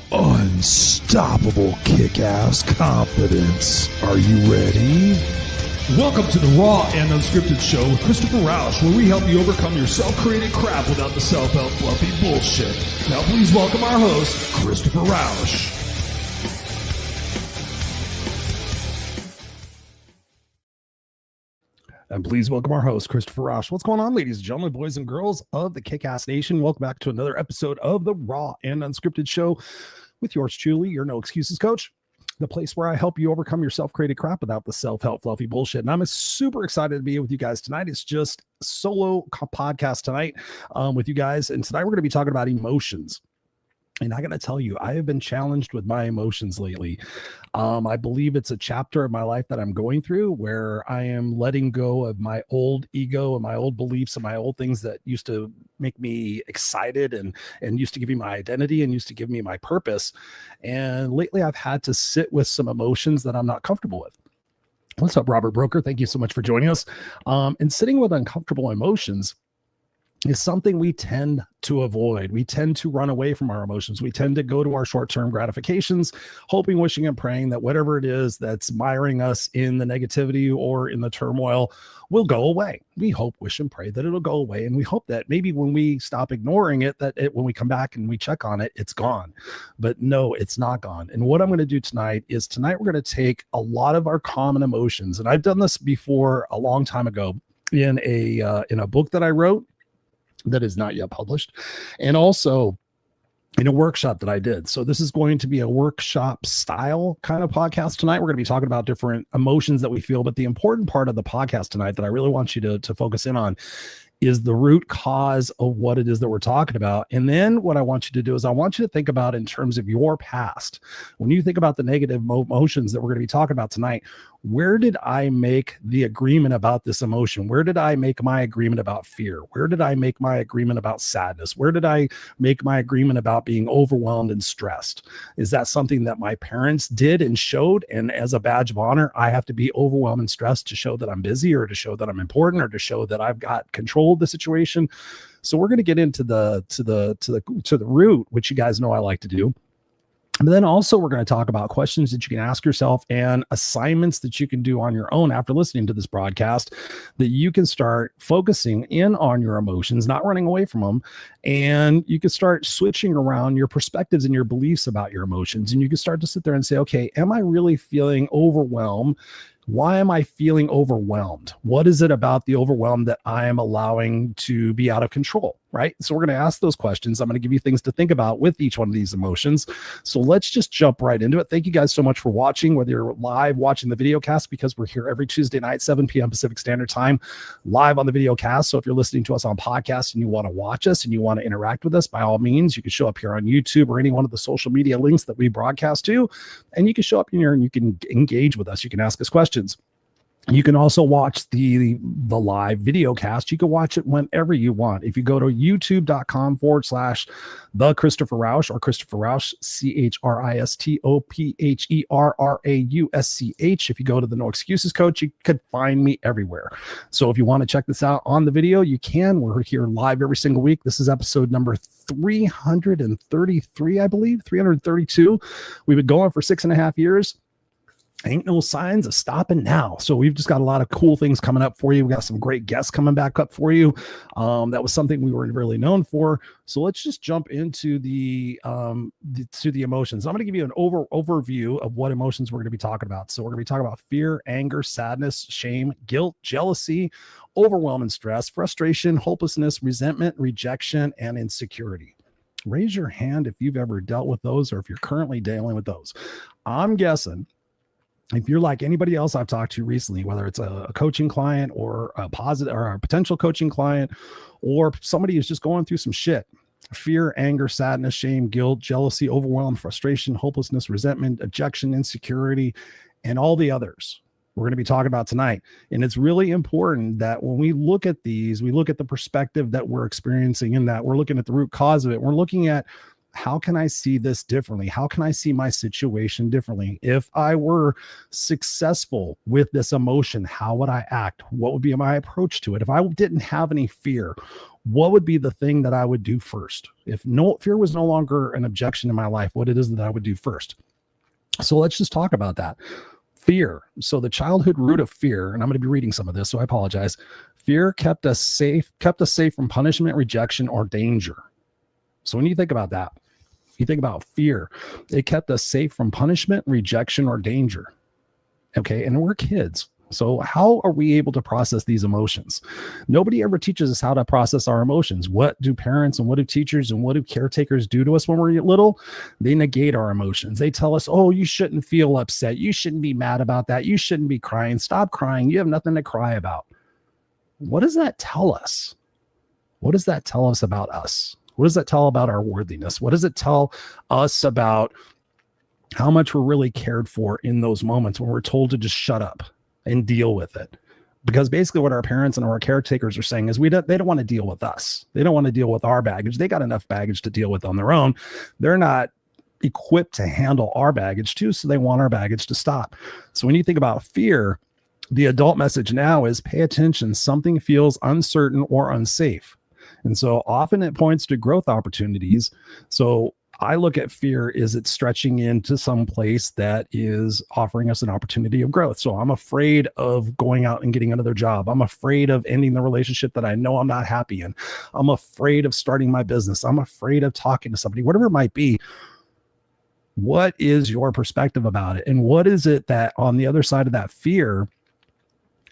Unstoppable kick-ass confidence. Are you ready? Welcome to the Raw and Unscripted show with Christopher Rausch, where we help you overcome your self-created crap without the self-help fluffy bullshit. Now please welcome our host, Christopher Rausch. And please welcome our host, Christopher Rausch. What's going on, ladies and gentlemen, boys and girls of the Kick-Ass Nation? Welcome back to another episode of the Raw and Unscripted show with yours truly, your No Excuses coach, the place where I help you overcome your self-created crap without the self-help fluffy bullshit. And I'm super excited to be here with you guys tonight. It's just a solo podcast tonight with you guys. And tonight we're going to be talking about emotions. And I got to tell you, I have been challenged with my emotions lately. I believe it's a chapter of my life that I'm going through where I am letting go of my old ego and my old beliefs and my old things that used to make me excited and used to give me my identity and used to give me my purpose. And lately I've had to sit with some emotions that I'm not comfortable with. What's up, Robert Broker? Thank you so much for joining us. And sitting with uncomfortable emotions is something we tend to avoid. We tend to run away from our emotions. We tend to go to our short-term gratifications, hoping, wishing, and praying that whatever it is that's miring us in the negativity or in the turmoil will go away. We hope, wish, and pray that it'll go away. And we hope that maybe when we stop ignoring it, when we come back and we check on it, it's gone. But no, it's not gone. And what I'm going to do tonight we're going to take a lot of our common emotions. And I've done this before a long time ago in a book that I wrote that is not yet published, and also in a workshop that I did. So this is going to be a workshop style kind of podcast tonight. We're going to be talking about different emotions that we feel, but the important part of the podcast tonight that I really want you to focus in on is the root cause of what it is that we're talking about. And then what I want you to do is I want you to think about in terms of your past. When you think about the negative emotions that we're going to be talking about tonight, where did I make the agreement about this emotion? Where did I make my agreement about fear? Where did I make my agreement about sadness? Where did I make my agreement about being overwhelmed and stressed? Is that something that my parents did and showed? And as a badge of honor, I have to be overwhelmed and stressed to show that I'm busy, or to show that I'm important, or to show that I've got control of the situation. So we're going to get into the root, which you guys know I like to do. But then also we're going to talk about questions that you can ask yourself and assignments that you can do on your own after listening to this broadcast, that you can start focusing in on your emotions, not running away from them. And you can start switching around your perspectives and your beliefs about your emotions. And you can start to sit there and say, okay, am I really feeling overwhelmed? Why am I feeling overwhelmed? What is it about the overwhelm that I am allowing to be out of control, right? So we're going to ask those questions. I'm going to give you things to think about with each one of these emotions. So let's just jump right into it. Thank you guys so much for watching, whether you're live watching the video cast, because we're here every Tuesday night, 7 p.m. Pacific Standard Time, live on the video cast. So if you're listening to us on podcast and you want to watch us and you want to interact with us, by all means, you can show up here on YouTube or any one of the social media links that we broadcast to, and you can show up in here and you can engage with us. You can ask us questions. You can also watch the live video cast. You can watch it whenever you want. If you go to youtube.com/the Christopher Rausch, or Christopher Rausch, ChristopherRausch. If you go to the No Excuses Coach, you could find me everywhere. So if you want to check this out on the video, you can. We're here live every single week. This is episode number 333, I believe, 332. We've been going for 6.5 years. Ain't no signs of stopping now. So we've just got a lot of cool things coming up for you. We got some great guests coming back up for you. That was something we weren't really known for. So let's just jump into the emotions. I'm going to give you an overview of what emotions we're going to be talking about. So we're going to be talking about fear, anger, sadness, shame, guilt, jealousy, overwhelm and stress, frustration, hopelessness, resentment, rejection, and insecurity. Raise your hand if you've ever dealt with those, or if you're currently dealing with those. I'm guessing, if you're like anybody else I've talked to recently, whether it's a coaching client or a potential coaching client, or somebody who's just going through some shit, fear, anger, sadness, shame, guilt, jealousy, overwhelm, frustration, hopelessness, resentment, rejection, insecurity, and all the others we're going to be talking about tonight. And it's really important that when we look at these, we look at the perspective that we're experiencing in that. We're looking at the root cause of it. We're looking at, how can I see this differently? How can I see my situation differently? If I were successful with this emotion, how would I act? What would be my approach to it? If I didn't have any fear, what would be the thing that I would do first? If fear was no longer an objection in my life, what it is that I would do first. So let's just talk about that. Fear. So the childhood root of fear, and I'm going to be reading some of this, so I apologize. Fear kept us safe from punishment, rejection, or danger. So when you think about that, you think about fear, it kept us safe from punishment, rejection, or danger. Okay. And we're kids. So how are we able to process these emotions? Nobody ever teaches us how to process our emotions. What do parents and what do teachers and what do caretakers do to us when we're little? They negate our emotions. They tell us, oh, you shouldn't feel upset. You shouldn't be mad about that. You shouldn't be crying. Stop crying. You have nothing to cry about. What does that tell us? What does that tell us about us? What does that tell about our worthiness? What does it tell us about how much we're really cared for in those moments when we're told to just shut up and deal with it? Because basically what our parents and our caretakers are saying is they don't want to deal with us. They don't want to deal with our baggage. They got enough baggage to deal with on their own. They're not equipped to handle our baggage too, so they want our baggage to stop. So when you think about fear, the adult message now is pay attention. Something feels uncertain or unsafe. And so often it points to growth opportunities. So I look at fear as it's stretching into some place that is offering us an opportunity of growth. So I'm afraid of going out and getting another job. I'm afraid of ending the relationship that I know I'm not happy in. I'm afraid of starting my business. I'm afraid of talking to somebody, whatever it might be. What is your perspective about it? And what is it that on the other side of that fear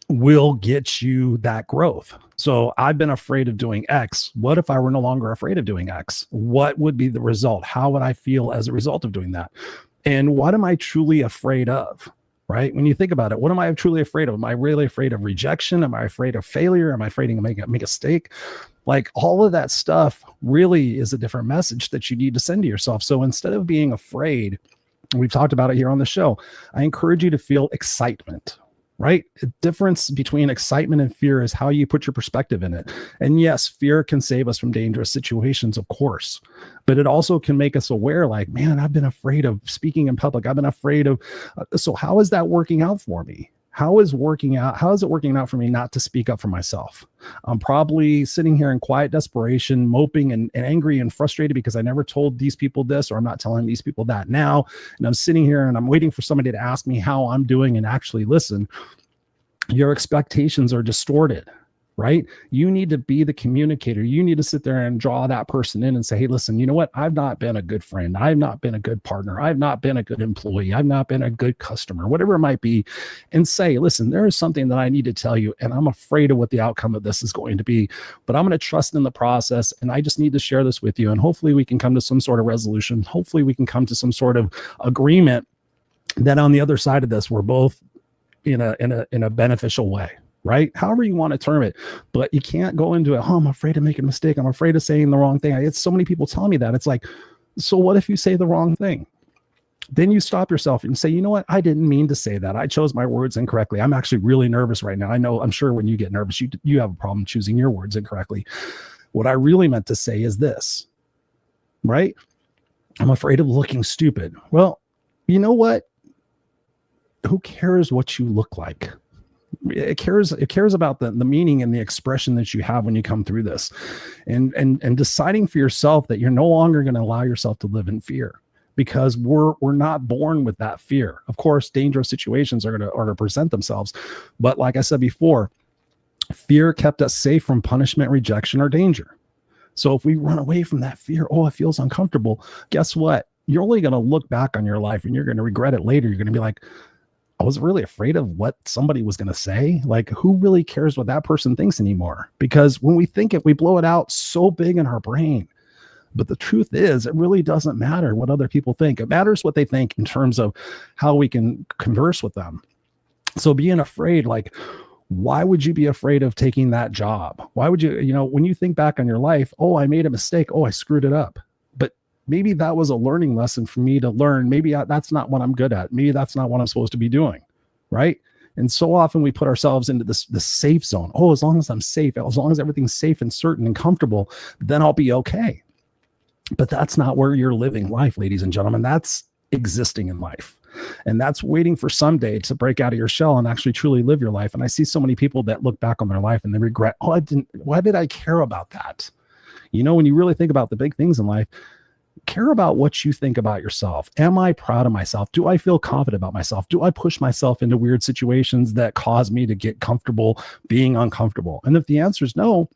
will get you that growth? So I've been afraid of doing X. What if I were no longer afraid of doing X? What would be the result? How would I feel as a result of doing that? And what am I truly afraid of? Right? When you think about it, what am I truly afraid of? Am I really afraid of rejection? Am I afraid of failure? Am I afraid to make a mistake? Like all of that stuff really is a different message that you need to send to yourself. So instead of being afraid, we've talked about it here on the show, I encourage you to feel excitement. Right? The difference between excitement and fear is how you put your perspective in it. And yes, fear can save us from dangerous situations, of course, but it also can make us aware, like, man, I've been afraid of speaking in public. I've been afraid of, so how is that working out for me? How is it working out for me not to speak up for myself? I'm probably sitting here in quiet desperation, moping and angry and frustrated because I never told these people this, or I'm not telling these people that now. And I'm sitting here and I'm waiting for somebody to ask me how I'm doing and actually listen. Your expectations are distorted, right? You need to be the communicator. You need to sit there and draw that person in and say, hey, listen, you know what? I've not been a good friend. I've not been a good partner. I've not been a good employee. I've not been a good customer, whatever it might be. And say, listen, there is something that I need to tell you, and I'm afraid of what the outcome of this is going to be, but I'm going to trust in the process. And I just need to share this with you. And hopefully we can come to some sort of resolution. Hopefully we can come to some sort of agreement that on the other side of this, we're both in a beneficial way. Right? However you want to term it, but you can't go into it. Oh, I'm afraid of making a mistake. I'm afraid of saying the wrong thing. I get so many people telling me that. It's like, so what if you say the wrong thing? Then you stop yourself and say, you know what? I didn't mean to say that. I chose my words incorrectly. I'm actually really nervous right now. I'm sure when you get nervous, you have a problem choosing your words incorrectly. What I really meant to say is this, right? I'm afraid of looking stupid. Well, you know what? Who cares what you look like? It cares about the meaning and the expression that you have when you come through this, and deciding for yourself that you're no longer going to allow yourself to live in fear, because we're not born with that fear. Of course, dangerous situations are going to present themselves, but like I said before, fear kept us safe from punishment, rejection, or danger. So if we run away from that fear, oh, it feels uncomfortable. Guess what? You're only going to look back on your life and you're going to regret it later. You're going to be like, I was really afraid of what somebody was going to say. Like, who really cares what that person thinks anymore? Because when we think it, we blow it out so big in our brain. But the truth is, it really doesn't matter what other people think. It matters what they think in terms of how we can converse with them. So being afraid, like, why would you be afraid of taking that job? Why would you, when you think back on your life, oh, I made a mistake. Oh, I screwed it up. Maybe that was a learning lesson for me to learn. Maybe that's not what I'm good at. Maybe that's not what I'm supposed to be doing. Right. And so often we put ourselves into this safe zone. Oh, as long as I'm safe, as long as everything's safe and certain and comfortable, then I'll be okay. But that's not where you're living life, ladies and gentlemen. That's existing in life. And that's waiting for someday to break out of your shell and actually truly live your life. And I see so many people that look back on their life and they regret, why did I care about that? When you really think about the big things in life, care about what you think about yourself. Am I proud of myself? Do I feel confident about myself? Do I push myself into weird situations that cause me to get comfortable being uncomfortable? And if the answer is no,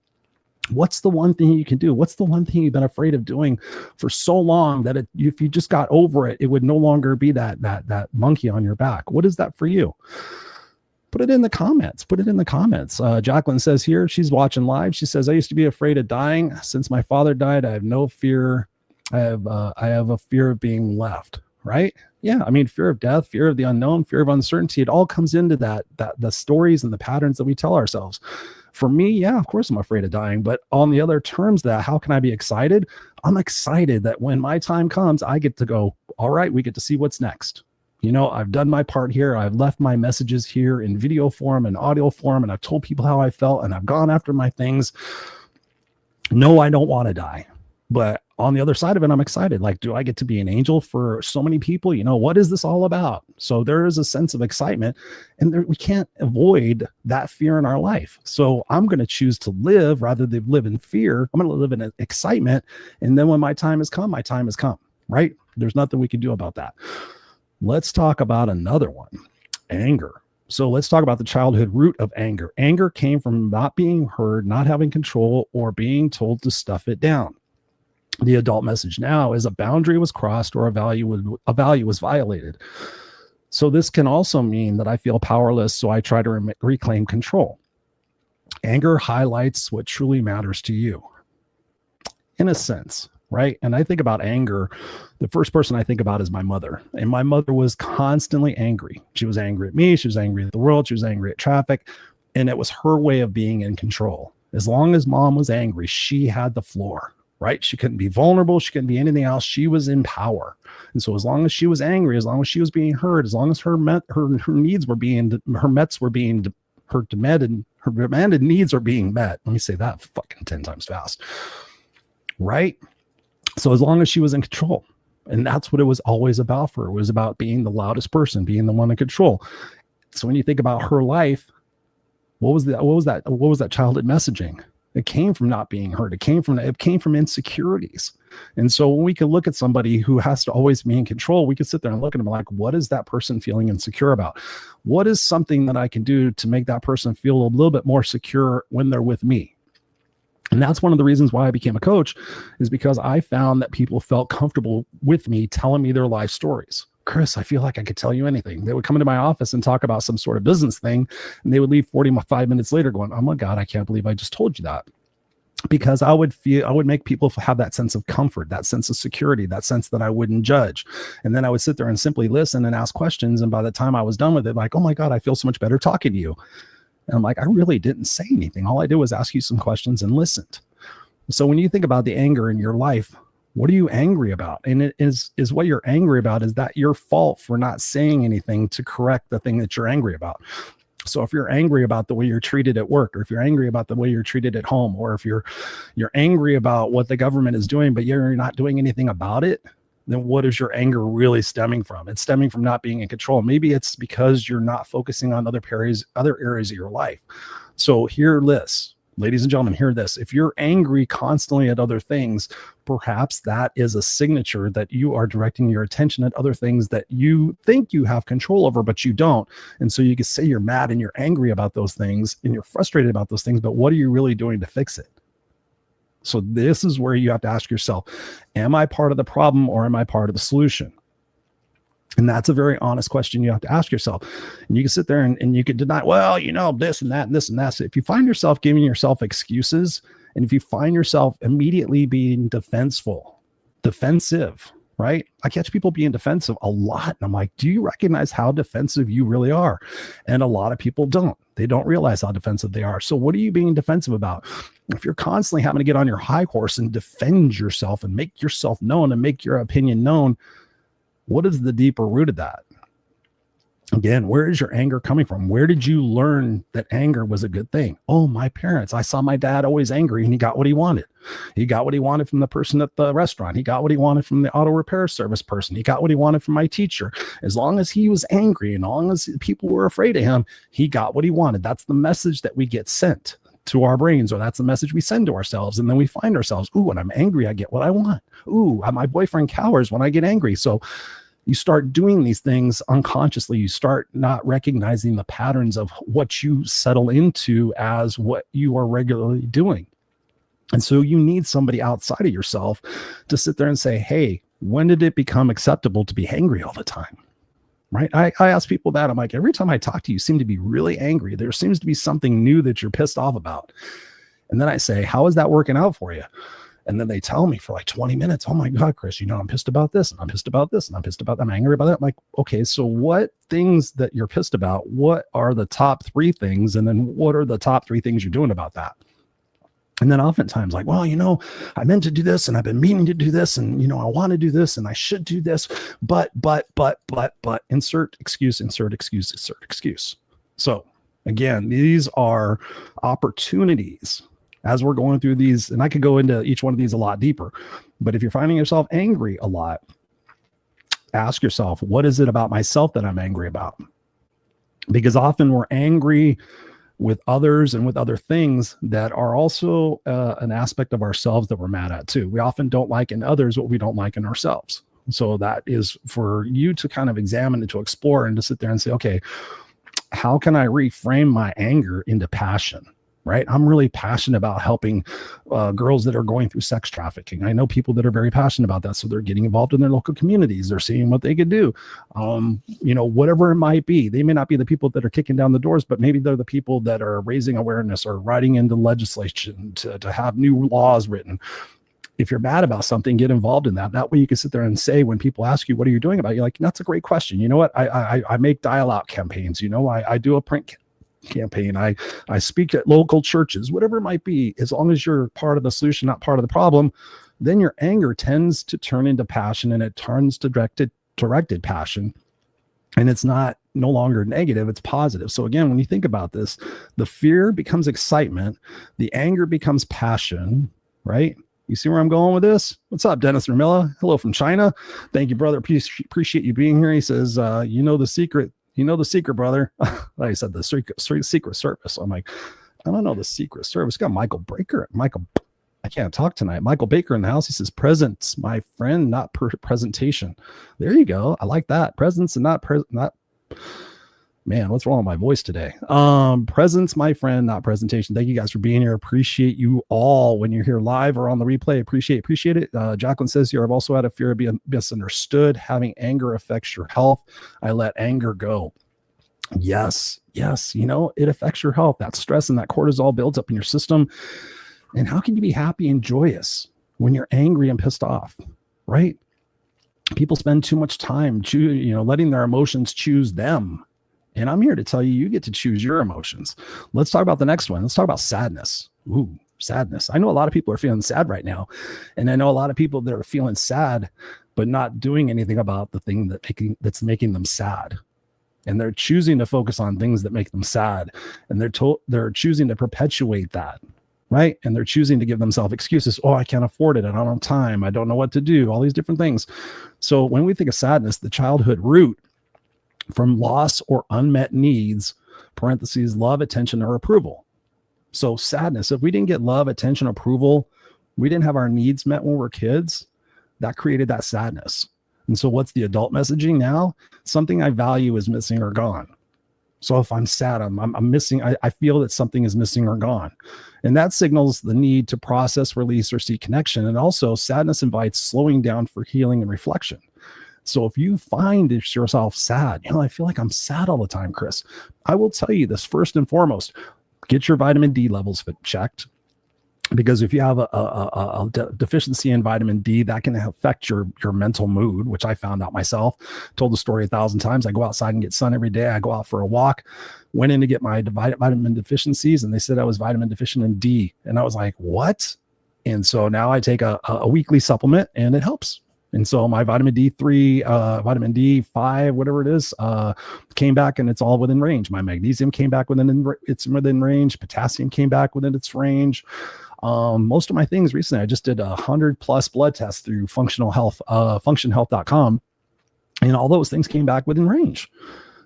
what's the one thing you can do? What's the one thing you've been afraid of doing for so long that if you just got over it, it would no longer be that monkey on your back? What is that for you? Put it in the comments. Jacqueline says here, she's watching live. She says, I used to be afraid of dying. Since my father died, I have no fear. I have a fear of being left. Right? Yeah. I mean, fear of death, fear of the unknown, fear of uncertainty. It all comes into that the stories and the patterns that we tell ourselves. For me, yeah, of course I'm afraid of dying. But on the other terms, that how can I be excited? I'm excited that when my time comes, I get to go, all right, we get to see what's next. I've done my part here. I've left my messages here in video form and audio form, and I've told people how I felt, and I've gone after my things. No, I don't want to die. But on the other side of it, I'm excited. Like, do I get to be an angel for so many people? What is this all about? So there is a sense of excitement, and we can't avoid that fear in our life. So I'm going to choose to live rather than live in fear. I'm going to live in excitement. And then when my time has come, right? There's nothing we can do about that. Let's talk about another one, anger. So let's talk about the childhood root of anger. Anger came from not being heard, not having control, or being told to stuff it down. The adult message now is a boundary was crossed or a value was violated. So this can also mean that I feel powerless, so I try to reclaim control. Anger highlights what truly matters to you, in a sense. Right. And I think about anger. The first person I think about is my mother. And my mother was constantly angry. She was angry at me. She was angry at the world. She was angry at traffic. And it was her way of being in control. As long as mom was angry, she had the floor. Right. She couldn't be vulnerable. She couldn't be anything else. She was in power. And so as long as she was angry, as long as she was being heard, as long as her needs were being, her demanded needs are being met. Let me say that fucking 10 times fast. Right. So as long as she was in control, and that's what it was always about for her. It was about being the loudest person, being the one in control. So when you think about her life, what was that childhood messaging? It came from not being heard. It came from insecurities. And so when we can look at somebody who has to always be in control, we can sit there and look at them like, what is that person feeling insecure about? What is something that I can do to make that person feel a little bit more secure when they're with me? And that's one of the reasons why I became a coach, is because I found that people felt comfortable with me telling me their life stories. Chris, I feel like I could tell you anything. They would come into my office and talk about some sort of business thing, and they would leave 45 minutes later going, oh my God, I can't believe I just told you that. Because I would make people have that sense of comfort, that sense of security, that sense that I wouldn't judge. And then I would sit there and simply listen and ask questions. And by the time I was done with it, like, oh my God, I feel so much better talking to you. And I'm like, I really didn't say anything. All I did was ask you some questions and listened. So when you think about the anger in your life, what are you angry about? And it is what you're angry about, is that your fault for not saying anything to correct the thing that you're angry about. So if you're angry about the way you're treated at work, or if you're angry about the way you're treated at home, or if you're angry about what the government is doing, but you're not doing anything about it, then what is your anger really stemming from? It's stemming from not being in control. Maybe it's because you're not focusing on other areas of your life. So hear this, ladies and gentlemen, hear this. If you're angry constantly at other things, perhaps that is a signature that you are directing your attention at other things that you think you have control over, but you don't. And so you can say you're mad and you're angry about those things and you're frustrated about those things, but what are you really doing to fix it? So this is where you have to ask yourself, am I part of the problem or am I part of the solution? And that's a very honest question you have to ask yourself. And you can sit there and you can deny, well, this and that and this and that. So if you find yourself giving yourself excuses, and if you find yourself immediately being defensive, right? I catch people being defensive a lot. And I'm like, do you recognize how defensive you really are? And a lot of people don't. They don't realize how defensive they are. So what are you being defensive about? If you're constantly having to get on your high horse and defend yourself and make yourself known and make your opinion known, what is the deeper root of that? Again, where is your anger coming from? Where did you learn that anger was a good thing? Oh, my parents. I saw my dad always angry and he got what he wanted. He got what he wanted from the person at the restaurant. He got what he wanted from the auto repair service person. He got what he wanted from my teacher. As long as he was angry and as long as people were afraid of him, he got what he wanted. That's the message that we get sent to our brains, or that's the message we send to ourselves. And then we find ourselves, ooh, when I'm angry, I get what I want. Ooh, my boyfriend cowers when I get angry. So you start doing these things unconsciously. You start not recognizing the patterns of what you settle into as what you are regularly doing. And so you need somebody outside of yourself to sit there and say, hey, when did it become acceptable to be angry all the time? Right? I ask people that. I'm like, every time I talk to you, you seem to be really angry. There seems to be something new that you're pissed off about. And then I say, how is that working out for you? And then they tell me for like 20 minutes, oh my God, Chris, I'm pissed about this and I'm pissed about this and I'm pissed about that. I'm angry about that. I'm like, okay, so what things that you're pissed about, what are the top 3 things? And then what are the top 3 things you're doing about that? And then oftentimes like, well, I meant to do this and I've been meaning to do this and, I want to do this and I should do this, but, insert excuse. So again, these are opportunities as we're going through these, and I could go into each one of these a lot deeper, but if you're finding yourself angry a lot, ask yourself, what is it about myself that I'm angry about? Because often we're angry with others and with other things that are also an aspect of ourselves that we're mad at too. We often don't like in others what we don't like in ourselves. So that is for you to kind of examine and to explore and to sit there and say, okay, how can I reframe my anger into passion? Right? I'm really passionate about helping girls that are going through sex trafficking. I know people that are very passionate about that. So they're getting involved in their local communities. They're seeing what they could do. Whatever it might be. They may not be the people that are kicking down the doors, but maybe they're the people that are raising awareness or writing into legislation to have new laws written. If you're mad about something, get involved in that. That way you can sit there and say, when people ask you, what are you doing about it? You're like, that's a great question. You know what? I make dial-out campaigns. I do a print campaign. I speak at local churches, whatever it might be. As long as you're part of the solution, not part of the problem, then your anger tends to turn into passion, and it turns to directed passion. And it's no longer negative, it's positive. So again, when you think about this, the fear becomes excitement, the anger becomes passion, right? You see where I'm going with this? What's up, Dennis Ramilla? Hello from China. Thank you, brother. Appreciate you being here. He says, the secret. You know the secret, brother. Like I said, the secret service. I'm like, I don't know the secret service. Got Michael Baker. I can't talk tonight. Michael Baker in the house. He says, presence, my friend, not presentation. There you go. I like that. Presence and not. Man, what's wrong with my voice today? Presence, my friend, not presentation. Thank you guys for being here. Appreciate you all when you're here live or on the replay. Appreciate it. Jacqueline says here, I've also had a fear of being misunderstood. Having anger affects your health. I let anger go. Yes. It affects your health. That stress and that cortisol builds up in your system. And how can you be happy and joyous when you're angry and pissed off, right? People spend too much time letting their emotions choose them. And I'm here to tell you, you get to choose your emotions. Let's talk about the next one. Let's talk about sadness. Ooh, sadness. I know a lot of people are feeling sad right now. And I know a lot of people that are feeling sad, but not doing anything about the thing that's making them sad. And they're choosing to focus on things that make them sad. And they're choosing to perpetuate that. Right. And they're choosing to give themselves excuses. Oh, I can't afford it. I don't have time. I don't know what to do. All these different things. So when we think of sadness, the childhood root from loss or unmet needs, parentheses, love, attention, or approval. So sadness, if we didn't get love, attention, approval, we didn't have our needs met when we were kids, that created that sadness. And so what's the adult messaging now? Something I value is missing or gone. So if I'm sad, I'm missing, I feel that something is missing or gone. And that signals the need to process, release, or seek connection. And also sadness invites slowing down for healing and reflection. So if you find yourself sad, I feel like I'm sad all the time, Chris. I will tell you this first and foremost, get your vitamin D levels checked. Because if you have a deficiency in vitamin D, that can affect your mental mood, which I found out myself. Told the story 1,000 times. I go outside and get sun every day. I go out for a walk, went in to get my vitamin deficiencies, and they said I was vitamin deficient in D. And I was like, what? And so now I take a weekly supplement, and it helps. And so my vitamin D3, vitamin D5, whatever it is, came back and it's all within range. My magnesium came back it's within range. Potassium came back within its range. Most of my things recently, I just did 100+ blood tests through functional health, functionhealth.com. And all those things came back within range.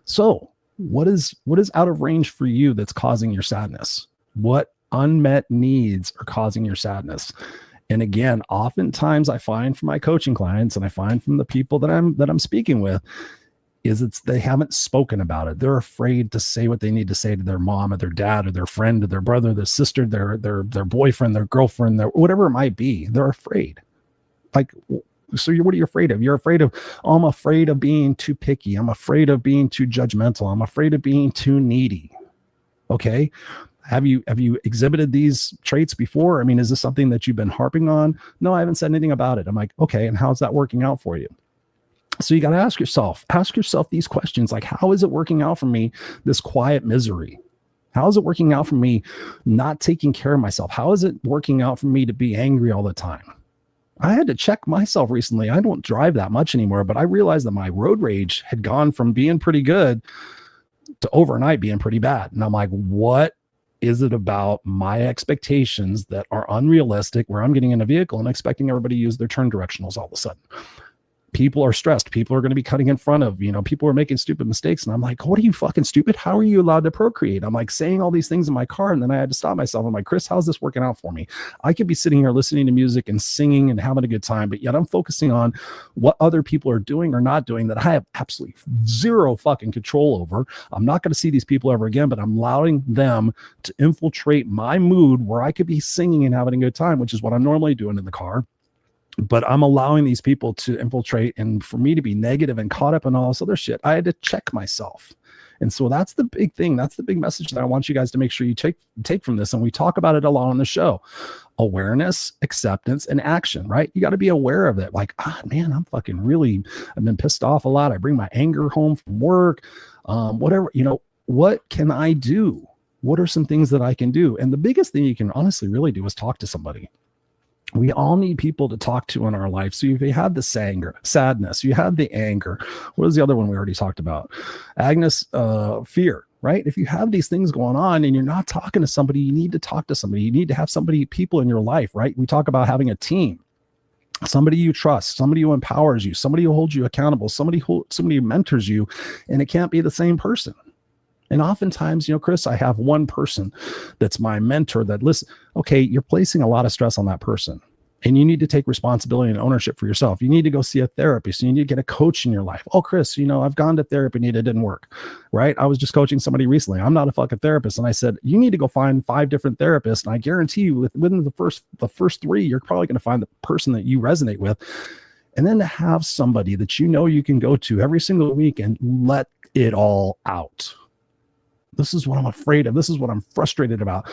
So what is out of range for you that's causing your sadness? What unmet needs are causing your sadness? And again, oftentimes I find from my coaching clients and I find from the people that I'm speaking with is they haven't spoken about it. They're afraid to say what they need to say to their mom or their dad or their friend or their brother, their sister, their boyfriend, their girlfriend, whatever it might be. They're afraid. Like, so what are you afraid of? You're afraid of, oh, I'm afraid of being too picky. I'm afraid of being too judgmental. I'm afraid of being too needy. Okay. Have you exhibited these traits before? I mean, is this something that you've been harping on? No, I haven't said anything about it. I'm like, okay. And how's that working out for you? So you got to ask yourself these questions. Like, how is it working out for me? This quiet misery. How is it working out for me not taking care of myself? How is it working out for me to be angry all the time? I had to check myself recently. I don't drive that much anymore, but I realized that my road rage had gone from being pretty good to overnight being pretty bad. And I'm like, what is it about my expectations that are unrealistic, where I'm getting in a vehicle and expecting everybody to use their turn directionals all of a sudden? People are stressed. People are going to be cutting in front of, people are making stupid mistakes. And I'm like, what are you, fucking stupid? How are you allowed to procreate? I'm like saying all these things in my car. And then I had to stop myself. I'm like, Chris, how's this working out for me? I could be sitting here listening to music and singing and having a good time, but yet I'm focusing on what other people are doing or not doing that I have absolutely zero fucking control over. I'm not going to see these people ever again, but I'm allowing them to infiltrate my mood where I could be singing and having a good time, which is what I'm normally doing in the car. But I'm allowing these people to infiltrate, and for me to be negative and caught up in all this other shit, I had to check myself. And so that's the big thing. That's the big message that I want you guys to make sure you take from this. And we talk about it a lot on the show: awareness, acceptance, and action, right? You got to be aware of it. Like, man, I've been pissed off a lot. I bring my anger home from work, whatever, what can I do? What are some things that I can do? And the biggest thing you can honestly really do is talk to somebody. We all need people to talk to in our life. So if you have the sadness, you have the anger. What was the other one we already talked about? Agnes, fear, right? If you have these things going on and you're not talking to somebody, you need to talk to somebody. You need to have people in your life, right? We talk about having a team, somebody you trust, somebody who empowers you, somebody who holds you accountable, somebody who mentors you, and it can't be the same person. And oftentimes, Chris, I have one person that's my mentor that listen, okay, you're placing a lot of stress on that person, and you need to take responsibility and ownership for yourself. You need to go see a therapist. You need to get a coach in your life. Oh, Chris, I've gone to therapy and it didn't work, right? I was just coaching somebody recently. I'm not a fucking therapist. And I said, you need to go find 5 different therapists. And I guarantee you within the first 3, you're probably going to find the person that you resonate with. And then to have somebody that you can go to every single week and let it all out. This is what I'm afraid of. This is what I'm frustrated about.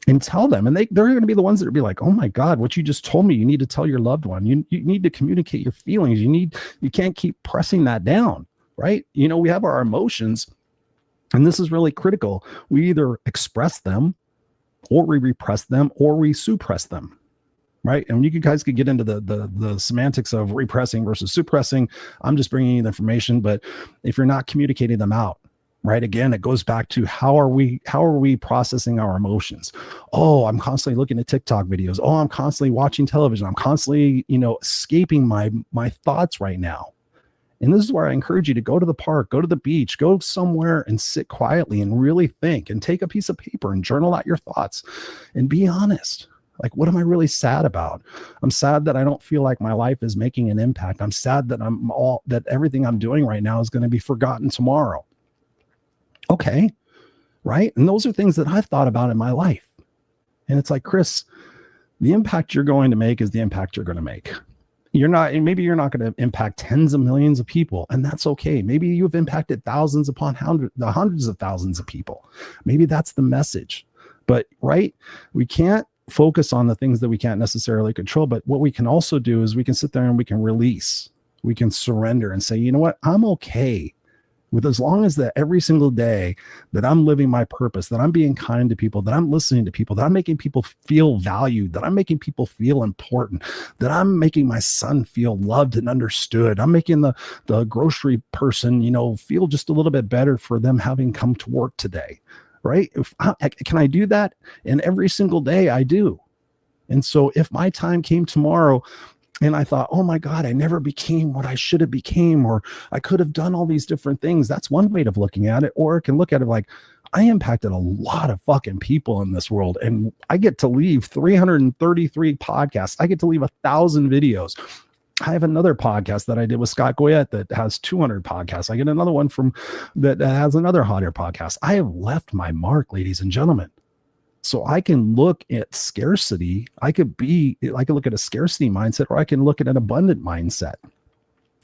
And tell them. And they're going to be the ones that are be like, oh my God, what you just told me, you need to tell your loved one. You need to communicate your feelings. You can't keep pressing that down, right? We have our emotions, and this is really critical. We either express them, or we repress them, or we suppress them. Right. And you guys could get into the semantics of repressing versus suppressing. I'm just bringing you the information. But if you're not communicating them out, right, again, it goes back to how are we processing our emotions? Oh, I'm constantly looking at TikTok videos. Oh, I'm constantly watching television. I'm constantly, escaping my thoughts right now. And this is where I encourage you to go to the park, go to the beach, go somewhere and sit quietly and really think, and take a piece of paper and journal out your thoughts and be honest. Like, what am I really sad about? I'm sad that I don't feel like my life is making an impact. I'm sad that everything I'm doing right now is going to be forgotten tomorrow. Okay. Right. And those are things that I've thought about in my life. And it's like, Chris, the impact you're going to make is the impact you're going to make. Maybe you're not going to impact tens of millions of people, and that's okay. Maybe you've impacted thousands upon hundreds of thousands of people. Maybe that's the message. But right, we can't focus on the things that we can't necessarily control. But what we can also do is we can sit there and we can release, we can surrender and say, you know what, I'm okay with as long as that every single day that I'm living my purpose, that I'm being kind to people, that I'm listening to people, that I'm making people feel valued, that I'm making people feel important, that I'm making my son feel loved and understood. I'm making the grocery person, feel just a little bit better for them having come to work today, right? Can I do that? And every single day I do. And so if my time came tomorrow and I thought, oh my God, I never became what I should have became, or I could have done all these different things. That's one way of looking at it. Or I can look at it like, I impacted a lot of fucking people in this world. And I get to leave 333 podcasts. I get to leave 1,000 videos. I have another podcast that I did with Scott Goyette that has 200 podcasts. I get another one that has another hot air podcast. I have left my mark, ladies and gentlemen. So I can look at scarcity. I can look at a scarcity mindset, or I can look at an abundant mindset.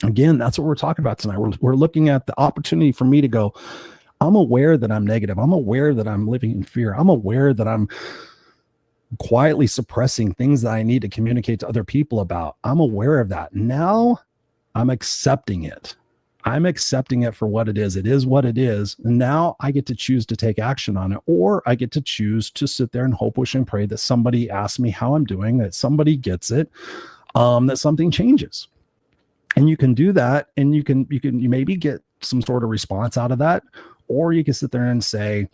Again, that's what we're talking about tonight. We're looking at the opportunity for me to go, I'm aware that I'm negative. I'm aware that I'm living in fear. I'm aware that I'm quietly suppressing things that I need to communicate to other people about. I'm aware of that. Now I'm accepting it. I'm accepting it for what it is. It is what it is. And now I get to choose to take action on it, or I get to choose to sit there and hope, wish, and pray that somebody asks me how I'm doing, that somebody gets it, that something changes. And you can do that, and you maybe get some sort of response out of that, or you can sit there and say,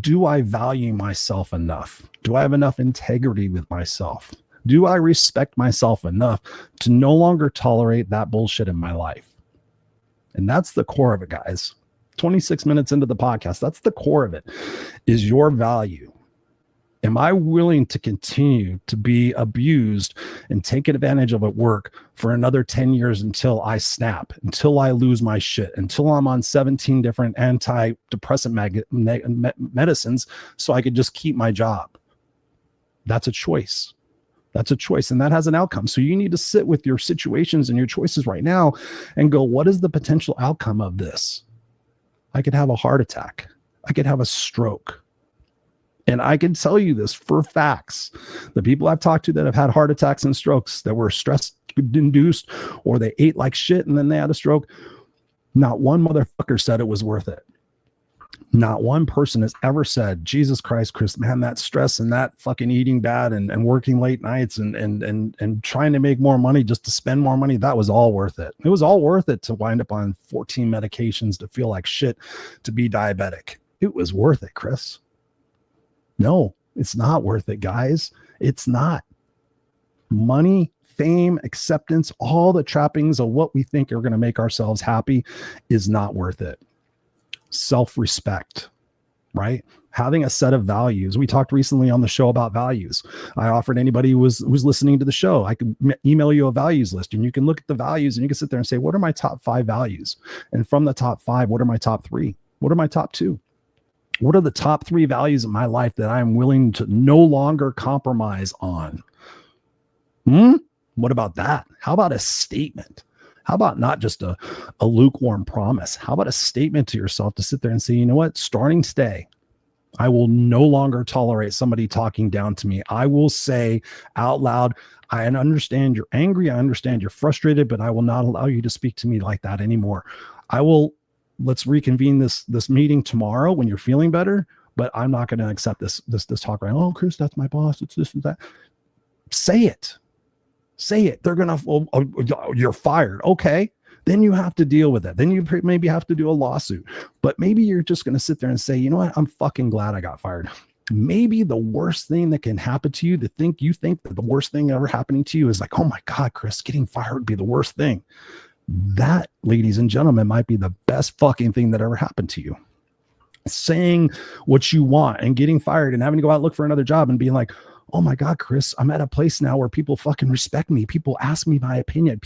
do I value myself enough? Do I have enough integrity with myself? Do I respect myself enough to no longer tolerate that bullshit in my life? And that's the core of it, guys. 26 minutes into the podcast, that's the core of it, is your value. Am I willing to continue to be abused and taken advantage of at work for another 10 years until I snap, until I lose my shit, until I'm on 17 different antidepressant medicines so I could just keep my job? That's a choice. That's a choice, and that has an outcome. So you need to sit with your situations and your choices right now and go, what is the potential outcome of this? I could have a heart attack. I could have a stroke. And I can tell you this for facts. The people I've talked to that have had heart attacks and strokes that were stress induced, or they ate like shit and then they had a stroke, not one motherfucker said it was worth it. Not one person has ever said, Jesus Christ, Chris, man, that stress and that fucking eating bad and working late nights and trying to make more money just to spend more money, that was all worth it. It was all worth it to wind up on 14 medications, to feel like shit, to be diabetic. It was worth it, Chris. No, it's not worth it, guys. It's not. Money, fame, acceptance, all the trappings of what we think are going to make ourselves happy is not worth it. Self-respect, right? Having a set of values. We talked recently on the show about values. I offered anybody who was listening to the show, I could email you a values list, and you can look at the values and you can sit there and say, what are my top 5 values? And from the top 5, what are my top 3? What are my top 2? What are the top 3 values in my life that I'm willing to no longer compromise on? What about that? How about a statement? How about not just a lukewarm promise? How about a statement to yourself to sit there and say, you know what, starting today, I will no longer tolerate somebody talking down to me. I will say out loud, I understand you're angry. I understand you're frustrated, but I will not allow you to speak to me like that anymore. Let's reconvene this meeting tomorrow when you're feeling better, but I'm not going to accept this talk right now. Oh, Chris, that's my boss. It's this and that. Say it. Say it. They're going to, you're fired. Okay. Then you have to deal with it. Then you maybe have to do a lawsuit, but maybe you're just going to sit there and say, you know what? I'm fucking glad I got fired. Maybe the worst thing that can happen to you, you think that the worst thing ever happening to you is like, oh my God, Chris, getting fired would be the worst thing. That, ladies and gentlemen, might be the best fucking thing that ever happened to you. Saying what you want and getting fired and having to go out and look for another job and being like, oh my God, Chris, I'm at a place now where people fucking respect me. People ask me my opinion.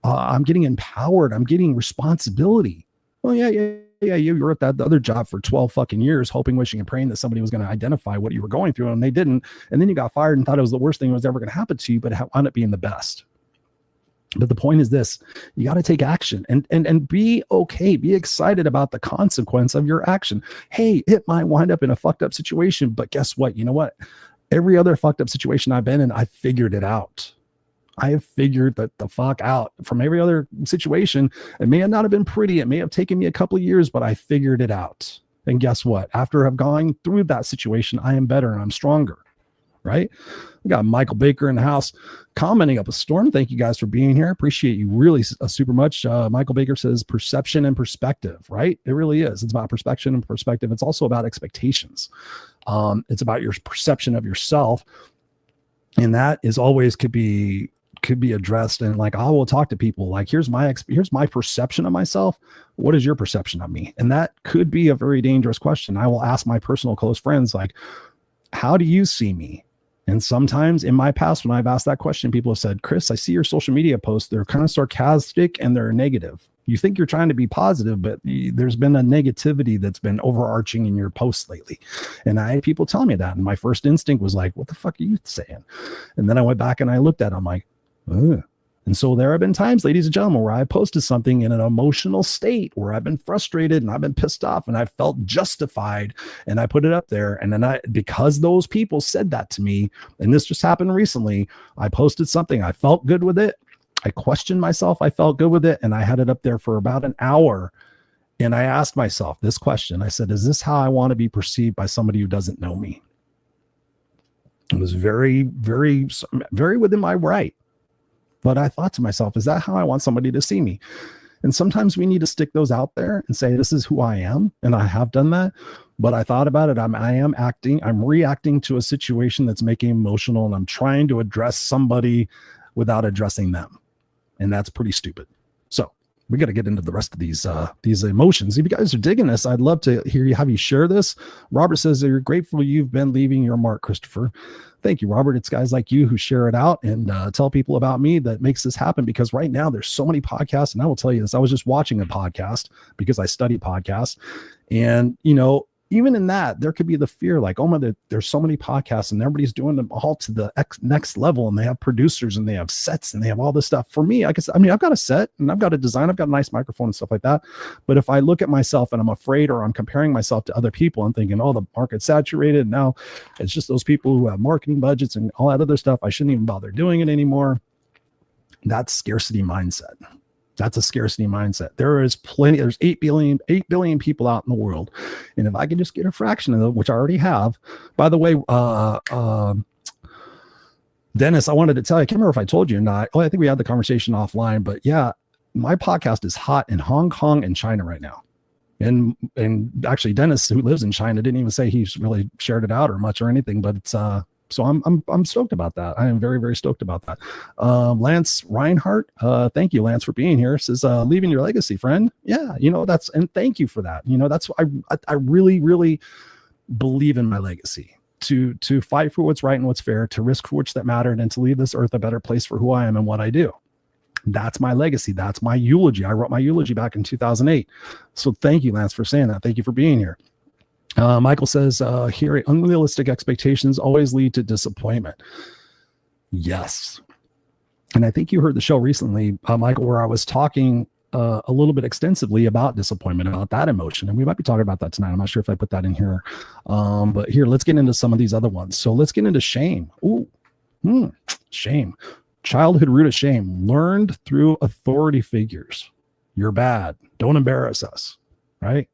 I'm getting empowered. I'm getting responsibility. Well, yeah. You were at that other job for 12 fucking years, hoping, wishing, and praying that somebody was going to identify what you were going through, and they didn't. And then you got fired and thought it was the worst thing that was ever going to happen to you, but it wound up being the best. But the point is this: you got to take action and be okay, be excited about the consequence of your action. Hey, it might wind up in a fucked up situation, but guess what? You know what? Every other fucked up situation I've been in, I figured it out. I have figured that the fuck out from every other situation. It may not have been pretty. It may have taken me a couple of years, but I figured it out. And guess what? After I've gone through that situation, I am better and I'm stronger. Right? We got Michael Baker in the house commenting up a storm. Thank you guys for being here. Appreciate you really super much. Michael Baker says perception and perspective, right? It really is. It's about perception and perspective. It's also about expectations. It's about your perception of yourself. And that is always could be addressed. And like, I will talk to people like, here's my perception of myself. What is your perception of me? And that could be a very dangerous question. I will ask my personal close friends, like, how do you see me? And sometimes in my past, when I've asked that question, people have said, Chris, I see your social media posts. They're kind of sarcastic and they're negative. You think you're trying to be positive, but there's been a negativity that's been overarching in your posts lately. And I had people tell me that. And my first instinct was like, what the fuck are you saying? And then I went back and I looked at it. I'm like, ugh. And so there have been times, ladies and gentlemen, where I posted something in an emotional state where I've been frustrated and I've been pissed off and I felt justified and I put it up there. And then because those people said that to me, and this just happened recently, I posted something. I felt good with it. I questioned myself. I felt good with it. And I had it up there for about an hour. And I asked myself this question. I said, is this how I want to be perceived by somebody who doesn't know me? It was very, very, very within my right. But I thought to myself, is that how I want somebody to see me? And sometimes we need to stick those out there and say, this is who I am. And I have done that. But I thought about it. I'm reacting to a situation that's making me emotional, and I'm trying to address somebody without addressing them. And that's pretty stupid. So we got to get into the rest of these emotions. If you guys are digging this, I'd love to have you share this. Robert says that you're grateful you've been leaving your mark, Christopher. Thank you, Robert. It's guys like you who share it out and tell people about me that makes this happen, because right now there's so many podcasts. And I will tell you this, I was just watching a podcast because I study podcasts. And, even in that, there could be the fear like, oh my, there's so many podcasts and everybody's doing them all to the next level. And they have producers and they have sets and they have all this stuff. For me, I've got a set and I've got a design. I've got a nice microphone and stuff like that. But if I look at myself and I'm afraid, or I'm comparing myself to other people and thinking, oh, the market's saturated. Now it's just those people who have marketing budgets and all that other stuff. I shouldn't even bother doing it anymore. That's scarcity mindset. That's a scarcity mindset. There's 8 billion people out in the world. And if I can just get a fraction of them, which I already have, by the way, Dennis, I wanted to tell you, I can't remember if I told you or not. Oh, I think we had the conversation offline, but yeah, my podcast is hot in Hong Kong and China right now. And actually Dennis, who lives in China, didn't even say he's really shared it out or much or anything, but it's, so I'm stoked about that. I am very, very stoked about that. Lance Reinhardt, thank you, Lance, for being here. Says, leaving your legacy, friend. Yeah, and thank you for that. That's what I really, really believe in my legacy. To fight for what's right and what's fair, to risk for which that mattered, and to leave this earth a better place for who I am and what I do. That's my legacy. That's my eulogy. I wrote my eulogy back in 2008. So thank you, Lance, for saying that. Thank you for being here. Michael says, here, unrealistic expectations always lead to disappointment. Yes. And I think you heard the show recently, Michael, where I was talking a little bit extensively about disappointment, about that emotion. And we might be talking about that tonight. I'm not sure if I put that in here. But here, let's get into some of these other ones. So let's get into shame. Shame. Childhood root of shame, learned through authority figures. You're bad. Don't embarrass us, right?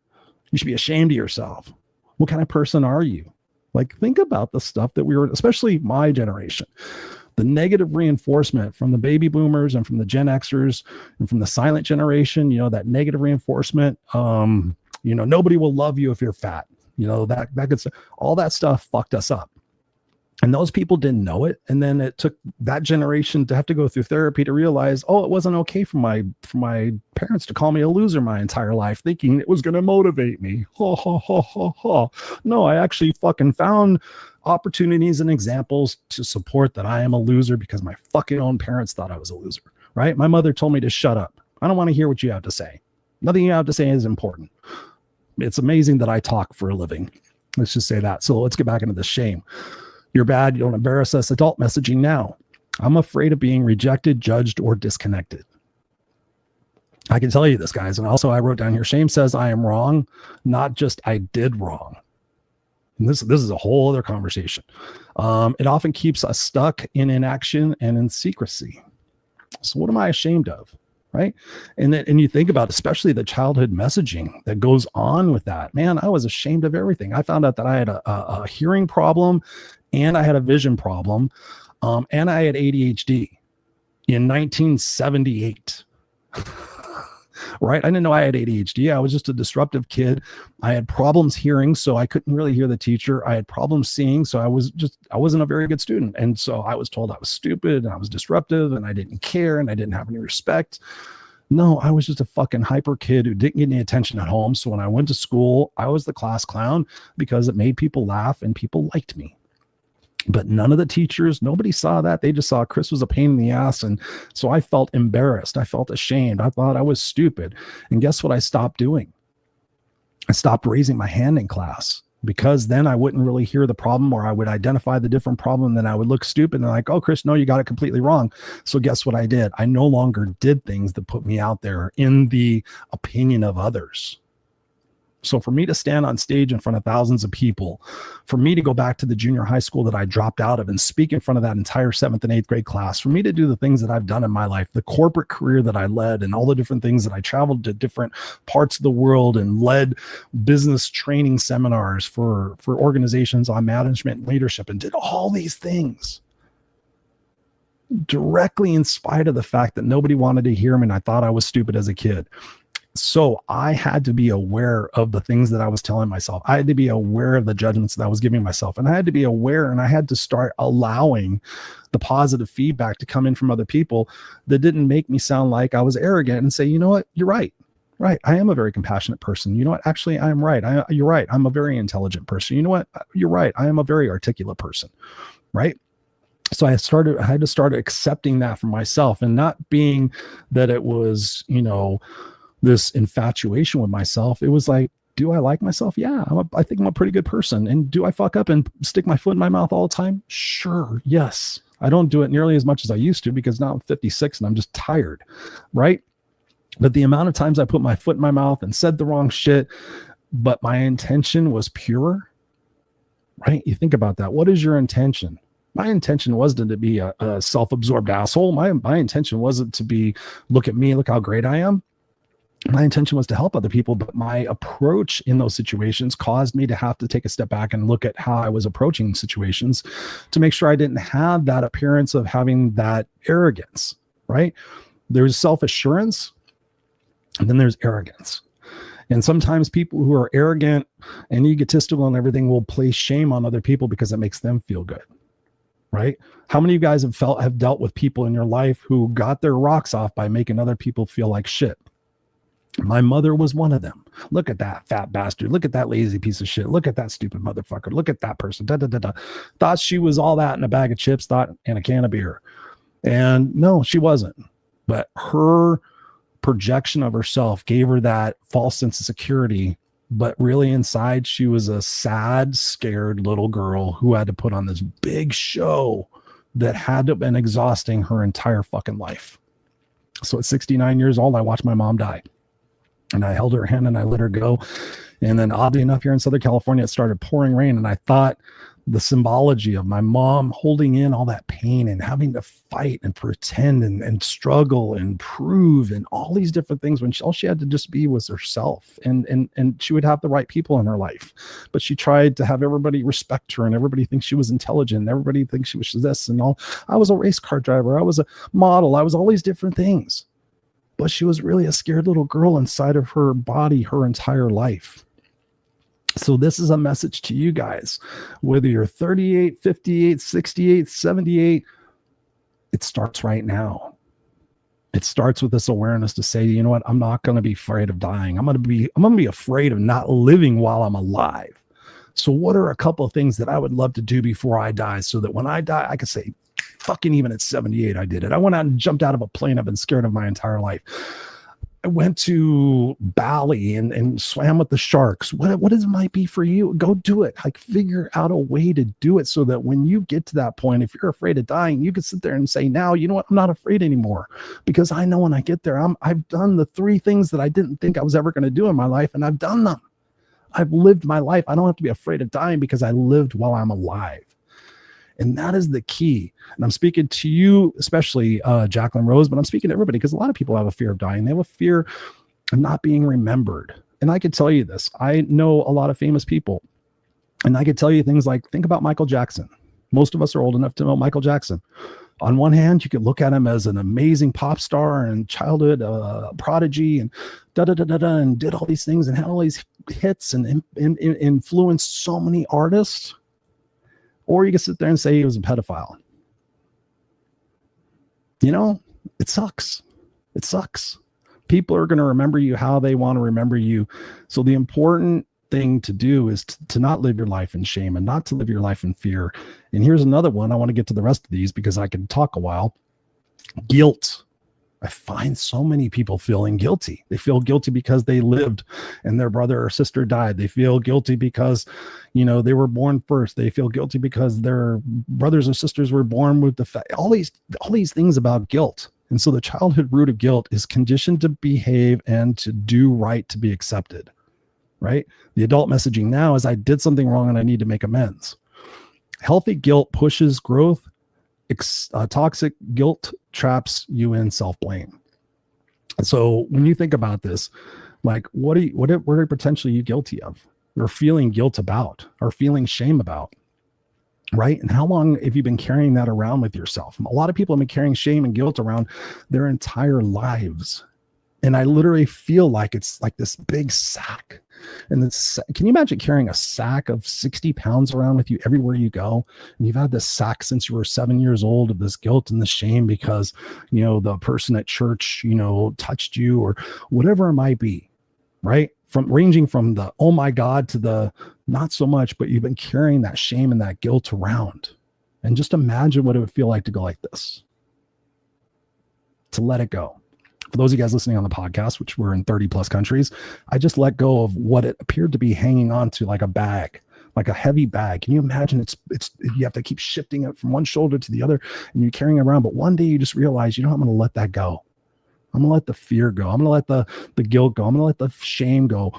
You should be ashamed of yourself. What kind of person are you? Like, think about the stuff that we were, especially my generation, the negative reinforcement from the baby boomers and from the Gen Xers and from the silent generation, that negative reinforcement, nobody will love you if you're fat, that gets, all that stuff fucked us up. And those people didn't know it. And then it took that generation to have to go through therapy to realize, oh, it wasn't okay for my parents to call me a loser my entire life, thinking it was going to motivate me. No, I actually fucking found opportunities and examples to support that I am a loser because my fucking own parents thought I was a loser, right? My mother told me to shut up. I don't want to hear what you have to say. Nothing you have to say is important. It's amazing that I talk for a living. Let's just say that. So let's get back into the shame. You're bad. You don't embarrass us. Adult messaging now. I'm afraid of being rejected, judged, or disconnected. I can tell you this, guys. And also I wrote down here, shame says I am wrong, not just I did wrong. And this is a whole other conversation. It often keeps us stuck in inaction and in secrecy. So what am I ashamed of? Right. And you think about especially the childhood messaging that goes on with that. Man, I was ashamed of everything. I found out that I had a hearing problem and I had a vision problem, and I had ADHD in 1978. Right. I didn't know I had ADHD. I was just a disruptive kid. I had problems hearing, so I couldn't really hear the teacher. I had problems seeing, so I wasn't a very good student. And so I was told I was stupid and I was disruptive and I didn't care and I didn't have any respect. No, I was just a fucking hyper kid who didn't get any attention at home. So when I went to school, I was the class clown because it made people laugh and people liked me. But none of the teachers, nobody saw that. They just saw Chris was a pain in the ass. And so I felt embarrassed. I felt ashamed. I thought I was stupid. And guess what I stopped doing? I stopped raising my hand in class, because then I wouldn't really hear the problem, or I would identify the different problem. Then I would look stupid and like, oh, Chris, no, you got it completely wrong. So guess what I did? I no longer did things that put me out there in the opinion of others. So for me to stand on stage in front of thousands of people, for me to go back to the junior high school that I dropped out of and speak in front of that entire 7th and 8th grade class, for me to do the things that I've done in my life, the corporate career that I led and all the different things that I traveled to different parts of the world and led business training seminars for organizations on management and leadership and did all these things directly in spite of the fact that nobody wanted to hear me and I thought I was stupid as a kid. So I had to be aware of the things that I was telling myself. I had to be aware of the judgments that I was giving myself. And I had to be aware, and I had to start allowing the positive feedback to come in from other people that didn't make me sound like I was arrogant and say, you know what, you're right. Right. I am a very compassionate person. You know what? Actually, I am right. You're right. I'm a very intelligent person. You know what? You're right. I am a very articulate person. Right. So I had to start accepting that for myself, and not being that it was, this infatuation with myself. It was like, do I like myself? Yeah, I think I'm a pretty good person. And do I fuck up and stick my foot in my mouth all the time? Sure. Yes. I don't do it nearly as much as I used to, because now I'm 56 and I'm just tired. Right. But the amount of times I put my foot in my mouth and said the wrong shit, but my intention was pure. Right. You think about that. What is your intention? My intention wasn't to be a self-absorbed asshole. My intention wasn't to be, look at me, look how great I am. My intention was to help other people, but my approach in those situations caused me to have to take a step back and look at how I was approaching situations to make sure I didn't have that appearance of having that arrogance, right? There's self-assurance, and then there's arrogance. And sometimes people who are arrogant and egotistical and everything will place shame on other people because it makes them feel good, right? How many of you guys have dealt with people in your life who got their rocks off by making other people feel like shit? My mother was one of them. Look at that fat bastard. Look at that lazy piece of shit. Look at that stupid motherfucker. Look at that person. Da, da, da, da. Thought she was all that in a bag of chips, and a can of beer. And no, she wasn't. But her projection of herself gave her that false sense of security. But really inside, she was a sad, scared little girl who had to put on this big show that had to have been exhausting her entire fucking life. So at 69 years old, I watched my mom die. And I held her hand and I let her go. And then oddly enough, here in Southern California, it started pouring rain. And I thought the symbology of my mom holding in all that pain and having to fight and pretend and struggle and prove and all these different things, when all she had to just be was herself. And she would have the right people in her life. But she tried to have everybody respect her, and everybody thinks she was intelligent. And everybody thinks she was this and all. I was a race car driver. I was a model. I was all these different things. But she was really a scared little girl inside of her body her entire life. So this is a message to you guys. Whether you're 38, 58, 68, 78, it starts right now. It starts with this awareness to say, you know what? I'm not going to be afraid of dying. I'm going to be afraid of not living while I'm alive. So what are a couple of things that I would love to do before I die, so that when I die, I could say, fucking even at 78, I did it. I went out and jumped out of a plane I've been scared of my entire life. I went to Bali and swam with the sharks. What it might be for you, go do it. Like, figure out a way to do it so that when you get to that point, if you're afraid of dying, you can sit there and say, now, you know what? I'm not afraid anymore, because I know when I get there, I've done the 3 things that I didn't think I was ever going to do in my life. And I've done them. I've lived my life. I don't have to be afraid of dying because I lived while I'm alive. And that is the key. And I'm speaking to you, especially Jacqueline Rose, but I'm speaking to everybody because a lot of people have a fear of dying. They have a fear of not being remembered. And I could tell you this. I know a lot of famous people. And I could tell you things like, think about Michael Jackson. Most of us are old enough to know Michael Jackson. On one hand, you could look at him as an amazing pop star and childhood prodigy and and did all these things and had all these hits and influenced so many artists. Or you can sit there and say he was a pedophile. You know, it sucks. It sucks. People are going to remember you how they want to remember you. So the important thing to do is to not live your life in shame and not to live your life in fear. And here's another one. I want to get to the rest of these because I can talk a while. Guilt. I find so many people feeling guilty. They feel guilty because they lived and their brother or sister died. They feel guilty because, you know, they were born first. They feel guilty because their brothers or sisters were born with all these things about guilt. And so the childhood root of guilt is conditioned to behave and to do right to be accepted. Right? The adult messaging now is I did something wrong and I need to make amends. Healthy guilt pushes growth. Toxic guilt traps you in self-blame. So when you think about this, like what are potentially you guilty of or feeling guilt about or feeling shame about? Right? And how long have you been carrying that around with yourself? A lot of people have been carrying shame and guilt around their entire lives. And I literally feel like it's like this big sack. And this, can you imagine carrying a sack of 60 pounds around with you everywhere you go? And you've had this sack since you were 7 years old of this guilt and the shame because, you know, the person at church, you know, touched you or whatever it might be, right? From ranging from the, oh my God, to the not so much, but you've been carrying that shame and that guilt around. And just imagine what it would feel like to go like this, to let it go. For those of you guys listening on the podcast, which we're in 30 plus countries, I just let go of what it appeared to be hanging on to like a bag, like a heavy bag. Can you imagine it's you have to keep shifting it from one shoulder to the other and you're carrying it around. But one day you just realize, you know, I'm going to let that go. I'm going to let the fear go. I'm going to let the guilt go. I'm going to let the shame go.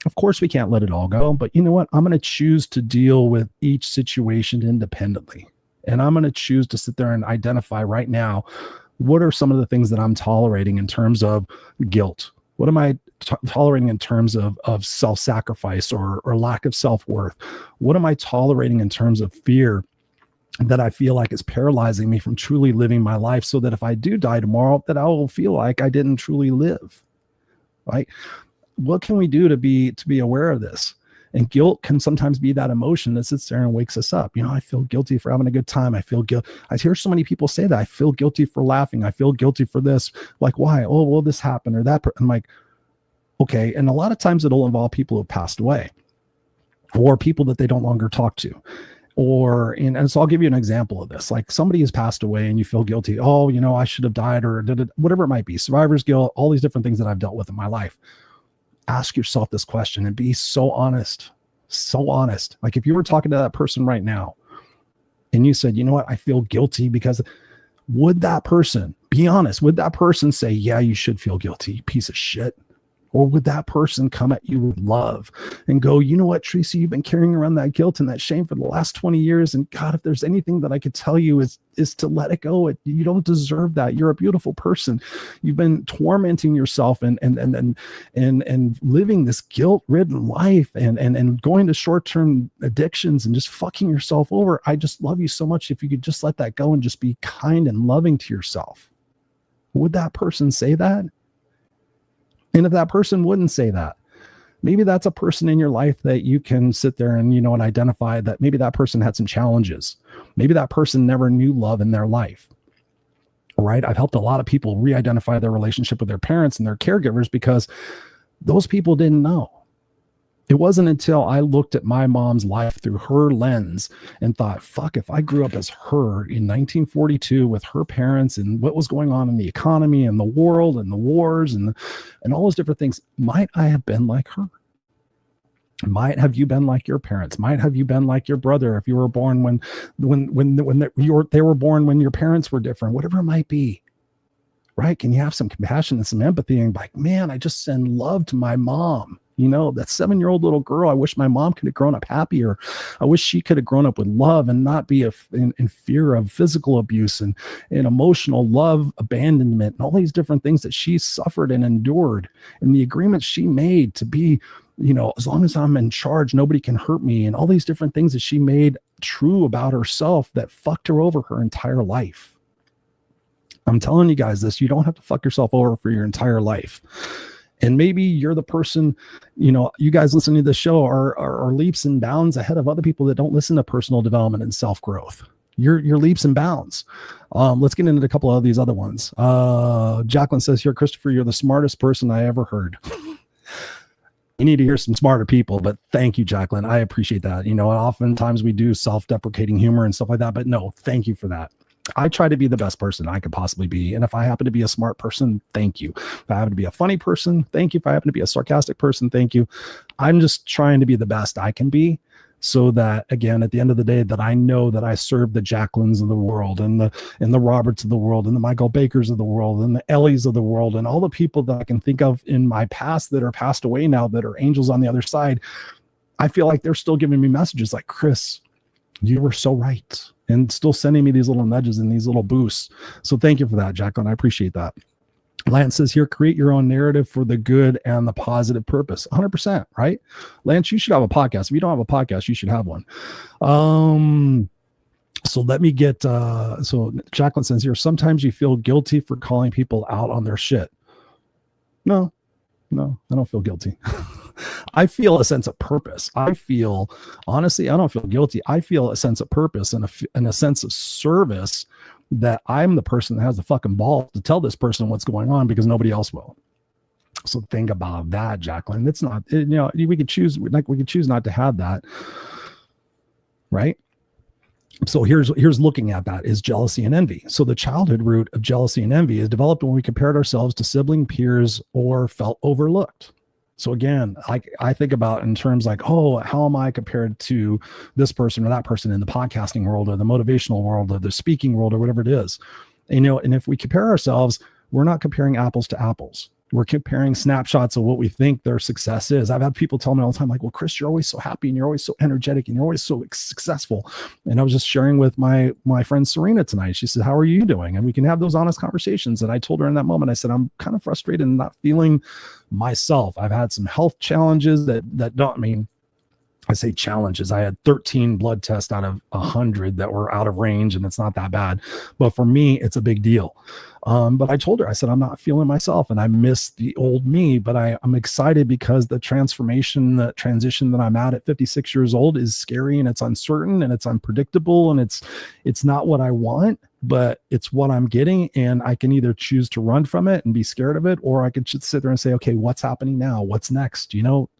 Of course, we can't let it all go, but you know what? I'm going to choose to deal with each situation independently. And I'm going to choose to sit there and identify right now, what are some of the things that I'm tolerating in terms of guilt? What am I tolerating in terms of self-sacrifice or lack of self-worth? What am I tolerating in terms of fear that I feel like is paralyzing me from truly living my life so that if I do die tomorrow, that I will feel like I didn't truly live, right? What can we do to be aware of this? And guilt can sometimes be that emotion that sits there and wakes us up. You know, I feel guilty for having a good time. I feel guilt. I hear so many people say that. I feel guilty for laughing. I feel guilty for this. Like, why? Oh, well, this happened or that. I'm like, okay. And a lot of times it'll involve people who have passed away or people that they don't longer talk to. And so I'll give you an example of this. Like somebody has passed away and you feel guilty. Oh, you know, I should have died or did it, whatever it might be. Survivor's guilt, all these different things that I've dealt with in my life. Ask yourself this question and be so honest. Like if you were talking to that person right now and you said, you know what, I feel guilty because would that person, be honest, would that person say, yeah, you should feel guilty, you piece of shit? Or would that person come at you with love and go, you know what, Tracy, you've been carrying around that guilt and that shame for the last 20 years. And God, if there's anything that I could tell you is to let it go. You don't deserve that. You're a beautiful person. You've been tormenting yourself and living this guilt-ridden life and going to short-term addictions and just fucking yourself over. I just love you so much. If you could just let that go and just be kind and loving to yourself. Would that person say that? And if that person wouldn't say that, maybe that's a person in your life that you can sit there and, you know, and identify that maybe that person had some challenges. Maybe that person never knew love in their life, right? I've helped a lot of people re-identify their relationship with their parents and their caregivers because those people didn't know. It wasn't until I looked at my mom's life through her lens and thought, fuck, if I grew up as her in 1942 with her parents and what was going on in the economy and the world and the wars and all those different things, might I have been like her? Might have you been like your parents? Might have you been like your brother if you were born when they were born when your parents were different, whatever it might be, right? Can you have some compassion and some empathy and like, man, I just send love to my mom. You know, that 7-year-old little girl, I wish my mom could have grown up happier. I wish she could have grown up with love and not be in fear of physical abuse and emotional love, abandonment, and all these different things that she suffered and endured. And the agreements she made to be, you know, as long as I'm in charge, nobody can hurt me, and all these different things that she made true about herself that fucked her over her entire life. I'm telling you guys this, you don't have to fuck yourself over for your entire life. And maybe you're the person, you know, you guys listening to the show are leaps and bounds ahead of other people that don't listen to personal development and self-growth. You're leaps and bounds. Let's get into a couple of these other ones. Jacqueline says here, Christopher, you're the smartest person I ever heard. You need to hear some smarter people, but thank you, Jacqueline. I appreciate that. You know, oftentimes we do self-deprecating humor and stuff like that, but no, thank you for that. I try to be the best person I could possibly be. And if I happen to be a smart person, thank you. If I happen to be a funny person, thank you. If I happen to be a sarcastic person, thank you. I'm just trying to be the best I can be, so that, again, at the end of the day, that I know that I serve the Jacquelines of the world and the Roberts of the world and the Michael Bakers of the world and the Ellies of the world and all the people that I can think of in my past that are passed away now that are angels on the other side. I feel like they're still giving me messages like, Chris, you were so right, and still sending me these little nudges and these little boosts. So thank you for that, Jacqueline. I appreciate that. Lance says here, create your own narrative for the good and the positive purpose. 100%, right? Lance, you should have a podcast. If you don't have a podcast, you should have one. So let me get, so Jacqueline says here, sometimes you feel guilty for calling people out on their shit. No, I don't feel guilty. I feel a sense of purpose. Honestly, I don't feel guilty. I feel a sense of purpose and a sense of service, that I'm the person that has the fucking ball to tell this person what's going on because nobody else will. So think about that, Jacqueline. It's not, you know, we could choose not to have that. Right. So here's looking at that is jealousy and envy. So the childhood root of jealousy and envy is developed when we compared ourselves to sibling, peers, or felt overlooked. So again, I think about in terms like, oh, how am I compared to this person or that person in the podcasting world or the motivational world or the speaking world or whatever it is. And, you know, and if we compare ourselves, we're not comparing apples to apples. We're comparing snapshots of what we think their success is. I've had people tell me all the time, like, well, Chris, you're always so happy and you're always so energetic and you're always so successful. And I was just sharing with my friend Serena tonight. She said, how are you doing? And we can have those honest conversations. And I told her in that moment, I said, I'm kind of frustrated and not feeling myself. I've had some health challenges that don't, I mean, I say challenges. I had 13 blood tests out of 100 that were out of range, and it's not that bad. But for me, it's a big deal. But I told her, I said, I'm not feeling myself and I miss the old me, but I'm excited because the transition that I'm at 56 years old is scary and it's uncertain and it's unpredictable and it's not what I want, but it's what I'm getting. And I can either choose to run from it and be scared of it, or I could just sit there and say, okay, what's happening now? What's next? You know,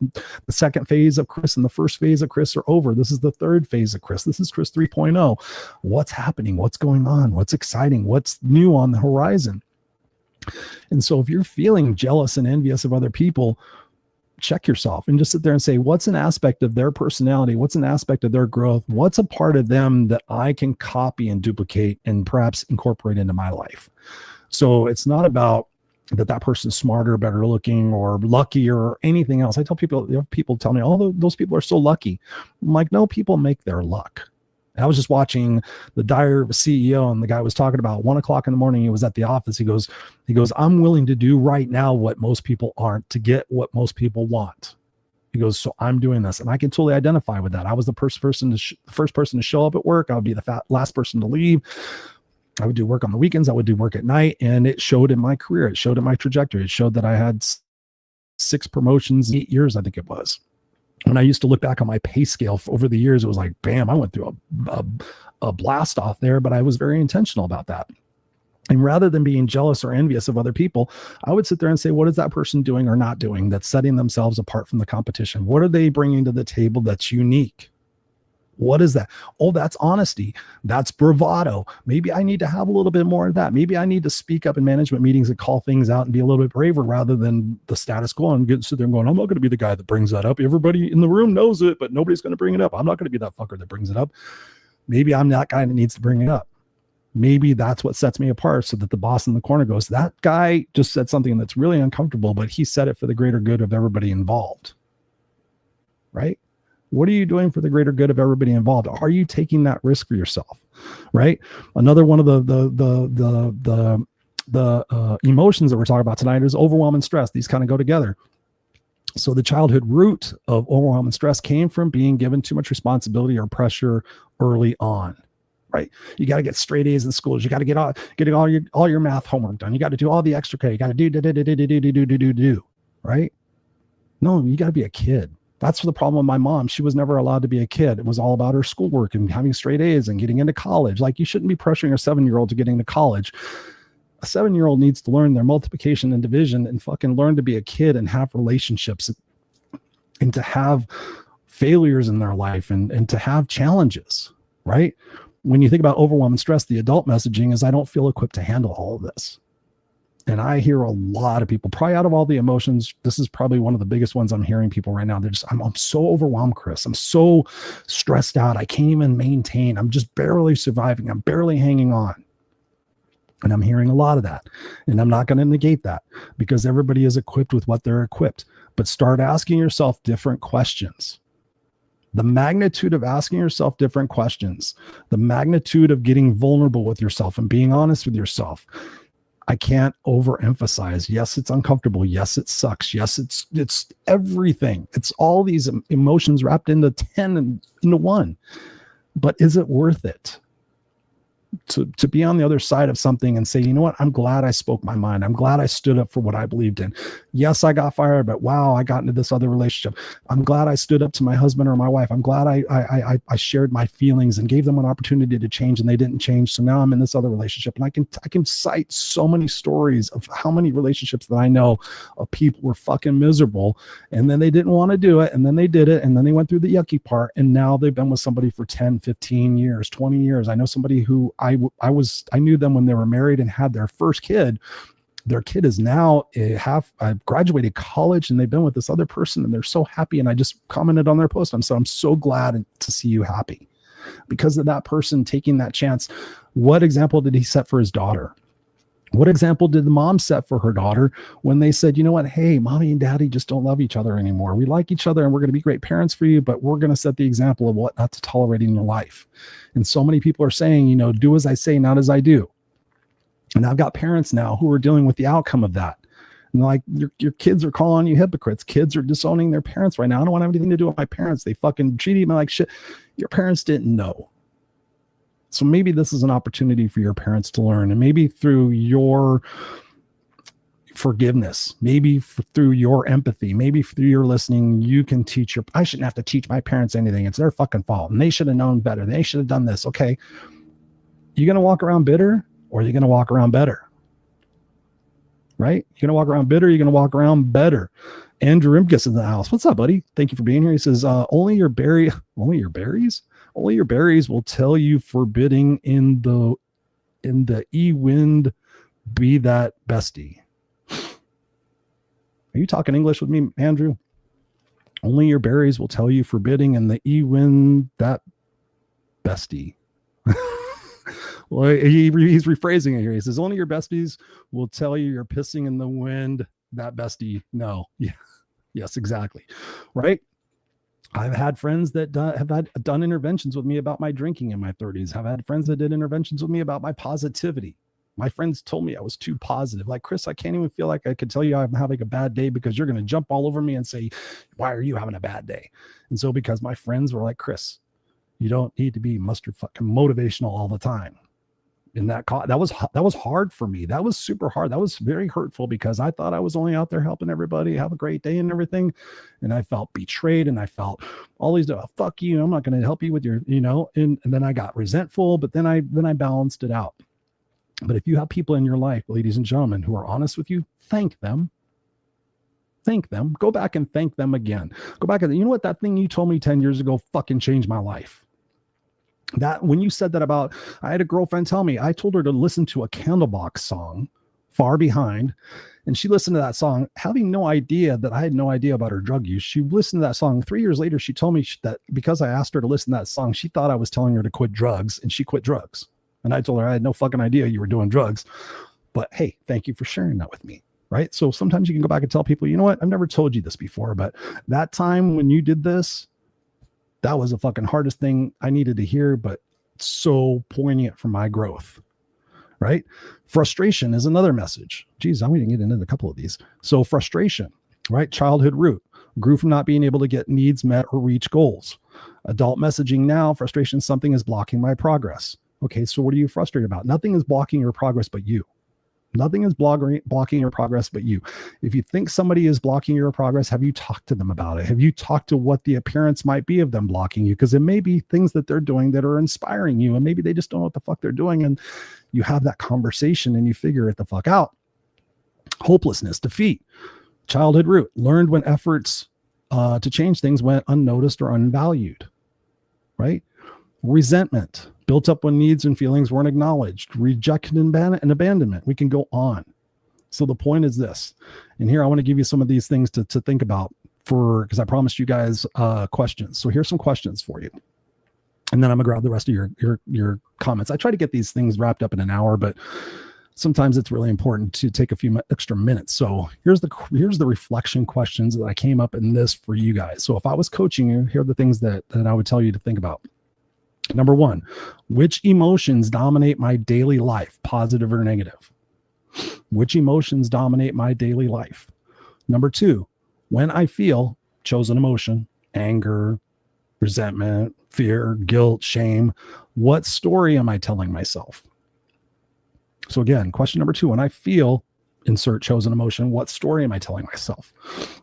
the second phase of Chris and the first phase of Chris are over. This is the third phase of Chris. This is Chris 3.0. What's happening? What's going on? What's exciting? What's new on the horizon? And so if you're feeling jealous and envious of other people, check yourself and just sit there and say, what's an aspect of their personality? What's an aspect of their growth? What's a part of them that I can copy and duplicate and perhaps incorporate into my life? So it's not about that person's smarter, better looking, or luckier, or anything else. I tell people, people tell me, oh, those people are so lucky. I'm like, no, people make their luck. I was just watching the Diary of a CEO, and the guy was talking about 1 o'clock in the morning. He was at the office. He goes, I'm willing to do right now what most people aren't to get what most people want. He goes, so I'm doing this. And I can totally identify with that. I was the first person to show up at work. I would be the last person to leave. I would do work on the weekends. I would do work at night. And it showed in my career. It showed in my trajectory. It showed that I had 6 promotions, 8 years, I think it was. When I used to look back on my pay scale over the years, it was like, bam, I went through a blast off there, but I was very intentional about that. And rather than being jealous or envious of other people, I would sit there and say, what is that person doing or not doing that's setting themselves apart from the competition? What are they bringing to the table that's unique? What is that? Oh, that's honesty. That's bravado. Maybe I need to have a little bit more of that. Maybe I need to speak up in management meetings and call things out and be a little bit braver rather than the status quo and sit there and going, I'm not going to be the guy that brings that up. Everybody in the room knows it, but nobody's going to bring it up. I'm not going to be that fucker that brings it up. Maybe I'm that guy that needs to bring it up. Maybe that's what sets me apart, so that the boss in the corner goes, that guy just said something that's really uncomfortable, but he said it for the greater good of everybody involved. right? What are you doing for the greater good of everybody involved? Are you taking that risk for yourself, right? Another one of the emotions that we're talking about tonight is overwhelm and stress. These kind of go together. So the childhood root of overwhelm and stress came from being given too much responsibility or pressure early on, right? You got to get straight A's in schools. You got to get all your math homework done. You got to do all the extra credit. You got to do, right? No, you got to be a kid. That's the problem with my mom. She was never allowed to be a kid. It was all about her schoolwork and having straight A's and getting into college. Like, you shouldn't be pressuring a 7-year-old to get into college. A 7-year-old needs to learn their multiplication and division and fucking learn to be a kid and have relationships and to have failures in their life and to have challenges, right? When you think about overwhelm and stress, the adult messaging is, I don't feel equipped to handle all of this. And I hear a lot of people, probably out of all the emotions, this is probably one of the biggest ones I'm hearing people right now. They're just, I'm so overwhelmed, Chris. I'm so stressed out. I can't even maintain. I'm just barely surviving. I'm barely hanging on. And I'm hearing a lot of that. And I'm not going to negate that, because everybody is equipped with what they're equipped. But start asking yourself different questions. The magnitude of asking yourself different questions, the magnitude of getting vulnerable with yourself and being honest with yourself. I can't overemphasize. Yes, it's uncomfortable. Yes, it sucks. Yes, it's everything. It's all these emotions wrapped into 10 and into one. But is it worth it? To be on the other side of something and say, you know what, I'm glad I spoke my mind. I'm glad I stood up for what I believed in. Yes, I got fired, but wow, I got into this other relationship. I'm glad I stood up to my husband or my wife. I'm glad I shared my feelings and gave them an opportunity to change, and they didn't change. So now I'm in this other relationship. And I can cite so many stories of how many relationships that I know of people were fucking miserable, and then they didn't want to do it, and then they did it, and then they went through the yucky part, and now they've been with somebody for 10, 15 years, 20 years. I know somebody who I knew them when they were married and had their first kid. Their kid is now graduated college, and they've been with this other person, and they're so happy. And I just commented on their post. I'm so glad to see you happy because of that person taking that chance. What example did he set for his daughter? What example did the mom set for her daughter when they said, you know what, hey, mommy and daddy just don't love each other anymore. We like each other and we're going to be great parents for you, but we're going to set the example of what not to tolerate in your life. And so many people are saying, you know, do as I say, not as I do. And I've got parents now who are dealing with the outcome of that. And like, your kids are calling you hypocrites. Kids are disowning their parents right now. I don't want to have anything to do with my parents. They fucking treated me like shit. Your parents didn't know. So maybe this is an opportunity for your parents to learn, and maybe through your forgiveness, maybe through your empathy, maybe through your listening, you can teach I shouldn't have to teach my parents anything. It's their fucking fault. And they should have known better. They should have done this. Okay. You going to walk around bitter, or are you going to walk around better? Right? You're going to walk around bitter. You're going to walk around better. Andrew Rimkus in the house. What's up, buddy? Thank you for being here. He says, only your berries will tell you forbidding in the e-wind be that bestie. Are you talking English with me, Andrew? Only your berries will tell you forbidding in the e-wind that bestie. Well, he's rephrasing it here. He says, only your besties will tell you you're pissing in the wind that bestie. No. Yeah. Yes, exactly. Right. I've had friends that have done interventions with me about my drinking in my 30s. I've had friends that did interventions with me about my positivity. My friends told me I was too positive. Like, Chris, I can't even feel like I could tell you I'm having a bad day because you're going to jump all over me and say, why are you having a bad day? And so because my friends were like, Chris, you don't need to be mustard fucking motivational all the time. And that was hard for me. That was super hard. That was very hurtful because I thought I was only out there helping everybody have a great day and everything. And I felt betrayed, and I felt all these, fuck you, I'm not going to help you with your, and then I got resentful, but then I balanced it out. But if you have people in your life, ladies and gentlemen, who are honest with you, thank them. Thank them. Go back and thank them again. Go back and, you know what, that thing you told me 10 years ago fucking changed my life. That when you said that about, I had a girlfriend tell me, I told her to listen to a Candlebox song, Far Behind, and she listened to that song, having no idea that I had no idea about her drug use. She listened to that song. 3 years later, she told me that because I asked her to listen to that song, she thought I was telling her to quit drugs, and she quit drugs. And I told her I had no fucking idea you were doing drugs. But hey, thank you for sharing that with me. right? So sometimes you can go back and tell people, you know what? I've never told you this before, but that time when you did this, that was the fucking hardest thing I needed to hear, but so poignant for my growth, right? Frustration is another message. Geez, I'm going to get into a couple of these. So frustration, right? Childhood root, grew from not being able to get needs met or reach goals. Adult messaging now, frustration, something is blocking my progress. Okay, so what are you frustrated about? Nothing is blocking your progress but you. Nothing is blocking your progress but you. If you think somebody is blocking your progress, have you talked to them about it? Have you talked to what the appearance might be of them blocking you? Because it may be things that they're doing that are inspiring you, and maybe they just don't know what the fuck they're doing. And you have that conversation and you figure it the fuck out. Hopelessness, defeat, childhood root, learned when efforts to change things went unnoticed or unvalued, right? Resentment, built up when needs and feelings weren't acknowledged, rejection and abandonment. We can go on. So the point is this, and here I want to give you some of these things to think about because I promised you guys questions. So here's some questions for you. And then I'm gonna grab the rest of your comments. I try to get these things wrapped up in an hour, but sometimes it's really important to take a few extra minutes. So here's the reflection questions that I came up in this for you guys. So if I was coaching you, here are the things that I would tell you to think about. Number one, which emotions dominate my daily life, positive or negative? Which emotions dominate my daily life? Number two, when I feel chosen emotion, anger, resentment, fear, guilt, shame, what story am I telling myself? So again, question number two, when I feel insert chosen emotion, what story am I telling myself?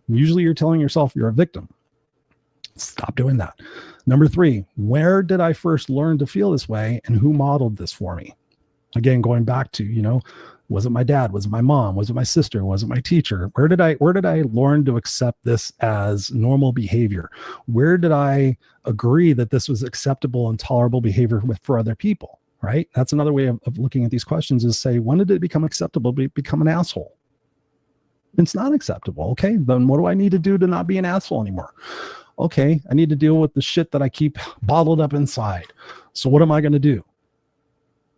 Usually you're telling yourself you're a victim. Stop doing that. Number three, where did I first learn to feel this way and who modeled this for me? Again, going back to, was it my dad? Was it my mom? Was it my sister? Was it my teacher? Where did I learn to accept this as normal behavior? Where did I agree that this was acceptable and tolerable behavior for other people? Right? That's another way of looking at these questions is say, when did it become acceptable to become an asshole? It's not acceptable. Okay, then what do I need to do to not be an asshole anymore? Okay, I need to deal with the shit that I keep bottled up inside. So what am I going to do?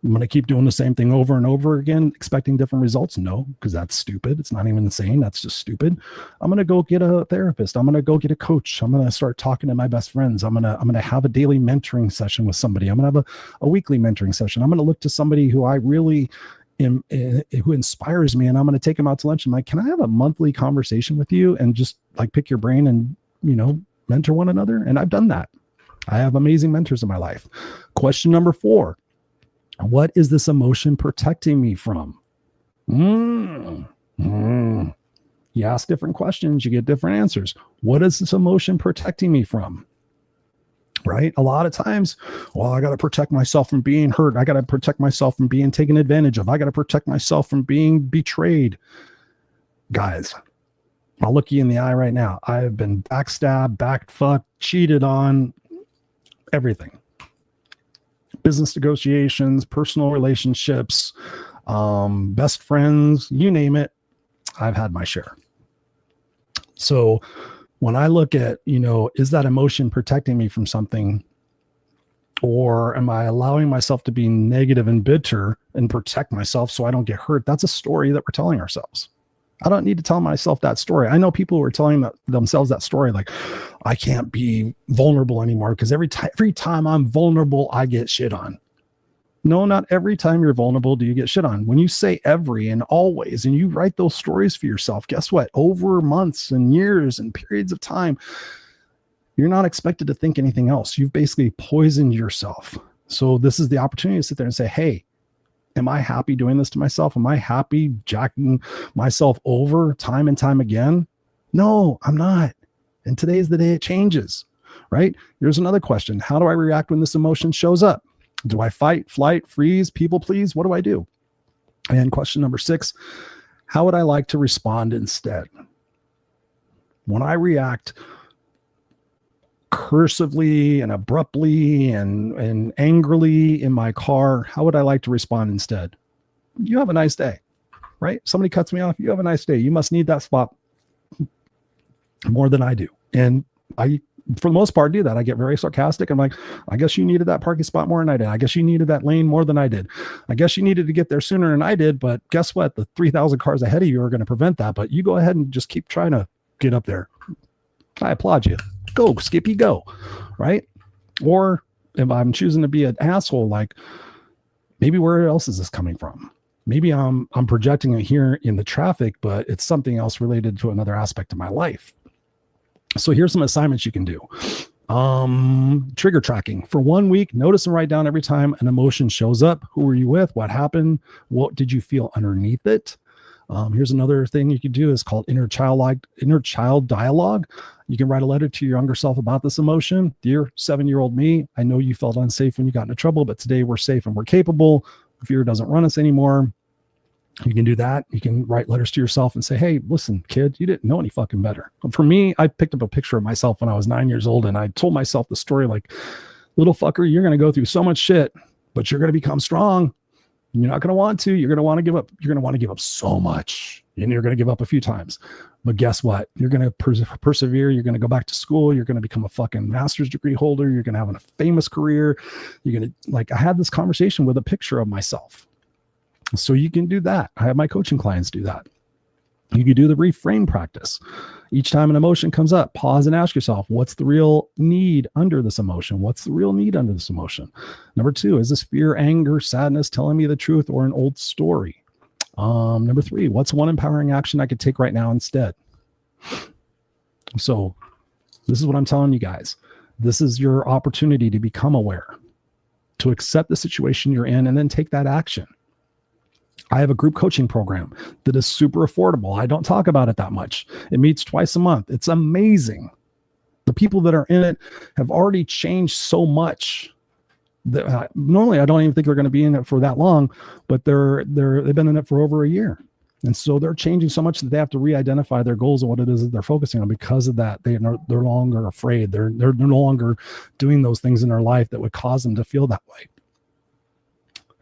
I'm going to keep doing the same thing over and over again, expecting different results? No, because that's stupid. It's not even insane. That's just stupid. I'm going to go get a therapist. I'm going to go get a coach. I'm going to start talking to my best friends. I'm going to have a daily mentoring session with somebody. I'm going to have a weekly mentoring session. I'm going to look to somebody who I really who inspires me, and I'm going to take them out to lunch. I'm like, can I have a monthly conversation with you and just like pick your brain and, mentor one another? And I've done that. I have amazing mentors in my life. Question number 4. What is this emotion protecting me from? You ask different questions, you get different answers. What is this emotion protecting me from? Right? A lot of times, I got to protect myself from being hurt. I got to protect myself from being taken advantage of. I got to protect myself from being betrayed. Guys, I'll look you in the eye right now. I have been backstabbed, backfucked, cheated on, everything. Business negotiations, personal relationships, best friends, you name it, I've had my share. So when I look at, is that emotion protecting me from something, or am I allowing myself to be negative and bitter and protect myself so I don't get hurt? That's a story that we're telling ourselves. I don't need to tell myself that story. I know people who are telling themselves that story, like, I can't be vulnerable anymore because every time I'm vulnerable, I get shit on. No, not every time you're vulnerable do you get shit on. When you say every and always, and you write those stories for yourself, guess what? Over months and years and periods of time, you're not expected to think anything else. You've basically poisoned yourself. So this is the opportunity to sit there and say, hey, am I happy doing this to myself? Am I happy jacking myself over time and time again? No, I'm not. And today's the day it changes, right? Here's another question. How do I react when this emotion shows up? Do I fight, flight, freeze, people please? What do I do? And question number 6, how would I like to respond instead? When I react cursively and abruptly and angrily in my car, how would I like to respond instead? You have a nice day, right? Somebody cuts me off. You have a nice day. You must need that spot more than I do. And I for the most part, do that. I get very sarcastic. I'm like, I guess you needed that parking spot more than I did. I guess you needed that lane more than I did. I guess you needed to get there sooner than I did. But guess what? The 3,000 cars ahead of you are going to prevent that. But you go ahead and just keep trying to get up there. I applaud you. Go, Skippy, go. Right? Or if I'm choosing to be an asshole, like, maybe where else is this coming from? Maybe I'm projecting it here in the traffic, but it's something else related to another aspect of my life. So here's some assignments you can do. Trigger tracking. For 1 week, notice and write down every time an emotion shows up. Who were you with? What happened? What did you feel underneath it? Here's another thing you could do is called inner child dialogue. You can write a letter to your younger self about this emotion. Dear 7-year-old me, I know you felt unsafe when you got into trouble, but today we're safe and we're capable. Fear doesn't run us anymore. You can do that. You can write letters to yourself and say, hey, listen, kid, you didn't know any fucking better. For me, I picked up a picture of myself when I was 9 years old, and I told myself the story like, little fucker, you're going to go through so much shit, but you're going to become strong. You're not going to want to. You're going to want to give up. You're going to want to give up so much, and you're going to give up a few times. But guess what? You're going to persevere. You're going to go back to school. You're going to become a fucking master's degree holder. You're going to have a famous career. You're going to, like, I had this conversation with a picture of myself. So you can do that. I have my coaching clients do that. You can do the reframe practice. Each time an emotion comes up, pause and ask yourself, what's the real need under this emotion? What's the real need under this emotion? Number 2, is this fear, anger, sadness telling me the truth or an old story? Number 3, what's one empowering action I could take right now instead? So this is what I'm telling you guys. This is your opportunity to become aware, to accept the situation you're in, and then take that action. I have a group coaching program that is super affordable. I don't talk about it that much. It meets twice a month. It's amazing. The people that are in it have already changed so much that normally I don't even think they're going to be in it for that long, but they've been in it for over a year. And so they're changing so much that they have to re-identify their goals and what it is that they're focusing on. Because of that, they're no longer afraid. They're no longer doing those things in their life that would cause them to feel that way.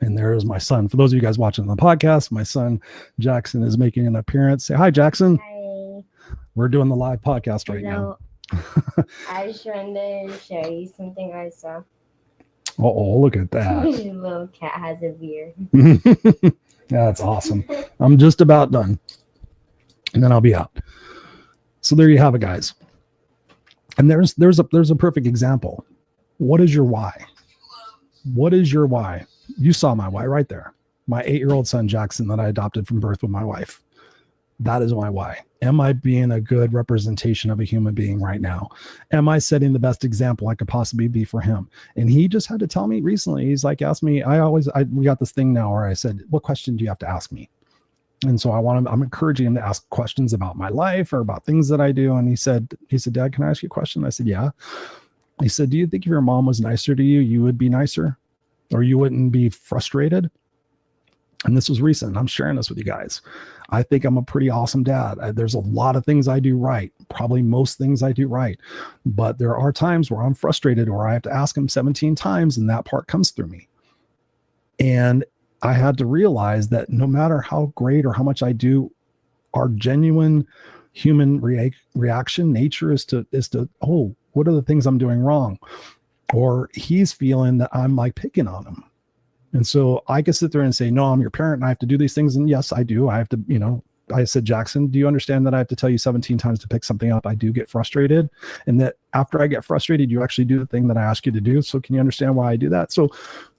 And there's my son. For those of you guys watching the podcast, my son Jackson is making an appearance. Say hi, Jackson. Hi. We're doing the live podcast right now. I was trying to show you something I saw. Oh, look at that. The little cat has a beard. Yeah, that's awesome. I'm just about done. And then I'll be out. So there you have it, guys. And there's a perfect example. What is your why? What is your why? You saw my why right there. My 8-year-old son, Jackson, that I adopted from birth with my wife. That is my why. Am I being a good representation of a human being right now? Am I setting the best example I could possibly be for him? And he just had to tell me recently, he's like, ask me, we got this thing now where I said, what question do you have to ask me? And so I'm encouraging him to ask questions about my life or about things that I do. And he said, Dad, can I ask you a question? I said, yeah. He said, do you think if your mom was nicer to you, you would be nicer? Or you wouldn't be frustrated? And this was recent. I'm sharing this with you guys. I think I'm a pretty awesome dad. There's a lot of things I do right. Probably most things I do right. But there are times where I'm frustrated or I have to ask him 17 times and that part comes through me. And I had to realize that no matter how great or how much I do, our genuine human reaction nature is to, oh, what are the things I'm doing wrong? Or he's feeling that I'm like picking on him. And so I could sit there and say, no, I'm your parent and I have to do these things. And yes, I do. I have to, I said, Jackson, do you understand that I have to tell you 17 times to pick something up? I do get frustrated. And that after I get frustrated, you actually do the thing that I ask you to do. So can you understand why I do that? So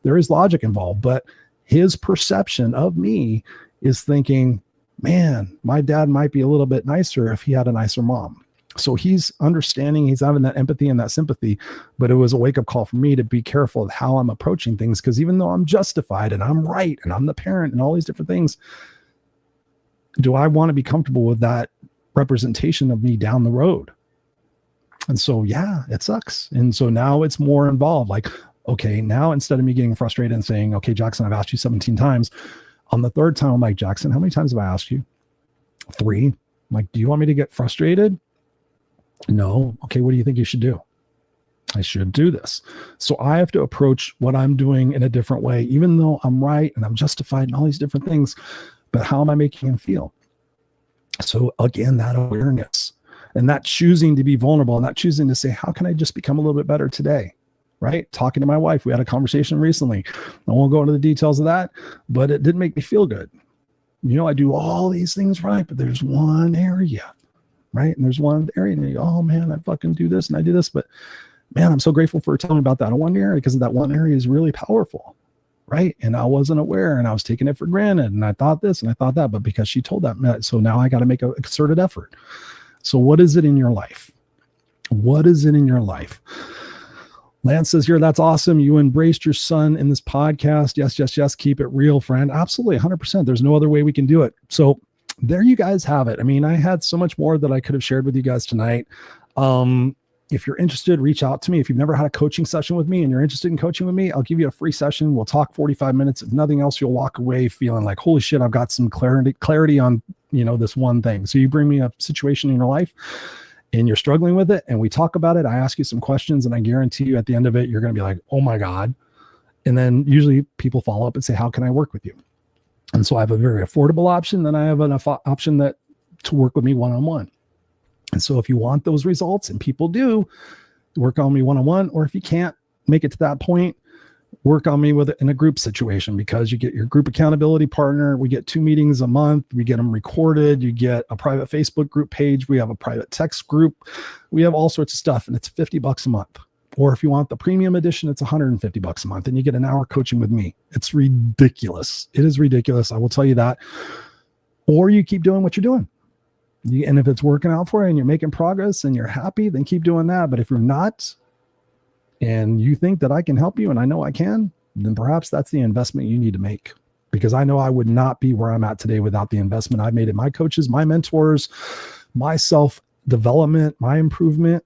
there is logic involved, but his perception of me is thinking, man, my dad might be a little bit nicer if he had a nicer mom. So he's understanding, he's having that empathy and that sympathy, but it was a wake-up call for me to be careful of how I'm approaching things, because even though I'm justified and I'm right and I'm the parent and all these different things, do I want to be comfortable with that representation of me down the road? And so, yeah, it sucks. And so now it's more involved. Like, okay, now instead of me getting frustrated and saying, okay, Jackson, I've asked you 17 times. On the 3rd time, I'm like, Jackson, how many times have I asked you? 3. I'm like, do you want me to get frustrated? No. Okay, what do you think you should do? I should do this. So I have to approach what I'm doing in a different way, even though I'm right and I'm justified and all these different things. But how am I making him feel? So again, that awareness. And that choosing to be vulnerable and that choosing to say, how can I just become a little bit better today? Right? Talking to my wife, we had a conversation recently. I won't go into the details of that, but it didn't make me feel good. I do all these things right, but there's one area, right? And there's one area and you go, oh man, I fucking do this and I do this, but man, I'm so grateful for telling me about that one area, because that one area is really powerful, right? And I wasn't aware and I was taking it for granted and I thought this and I thought that, but because she told that, so now I got to make a concerted effort. So what is it in your life? What is it in your life? Lance says here, that's awesome. You embraced your son in this podcast. Yes, yes, yes. Keep it real, friend. Absolutely. 100%. There's no other way we can do it. So there you guys have it. I mean, I had so much more that I could have shared with you guys tonight. If you're interested, reach out to me. If you've never had a coaching session with me and you're interested in coaching with me, I'll give you a free session. We'll talk 45 minutes. If nothing else, you'll walk away feeling like, holy shit, I've got some clarity on, this one thing. So you bring me a situation in your life and you're struggling with it and we talk about it. I ask you some questions and I guarantee you at the end of it, you're going to be like, oh my God. And then usually people follow up and say, how can I work with you? And so I have a very affordable option. Then I have an option that to work with me one-on-one. And so if you want those results, and people do, work on me one-on-one, or if you can't make it to that point, work on me in a group situation, because you get your group accountability partner. We get 2 meetings a month. We get them recorded. You get a private Facebook group page. We have a private text group. We have all sorts of stuff, and it's $50 a month. Or if you want the premium edition, it's $150 a month, and you get an hour coaching with me. It's ridiculous. It is ridiculous. I will tell you that. Or you keep doing what you're doing. And if it's working out for you and you're making progress and you're happy, then keep doing that. But if you're not, and you think that I can help you, and I know I can, then perhaps that's the investment you need to make. Because I know I would not be where I'm at today without the investment I've made in my coaches, my mentors, my self-development, my improvement.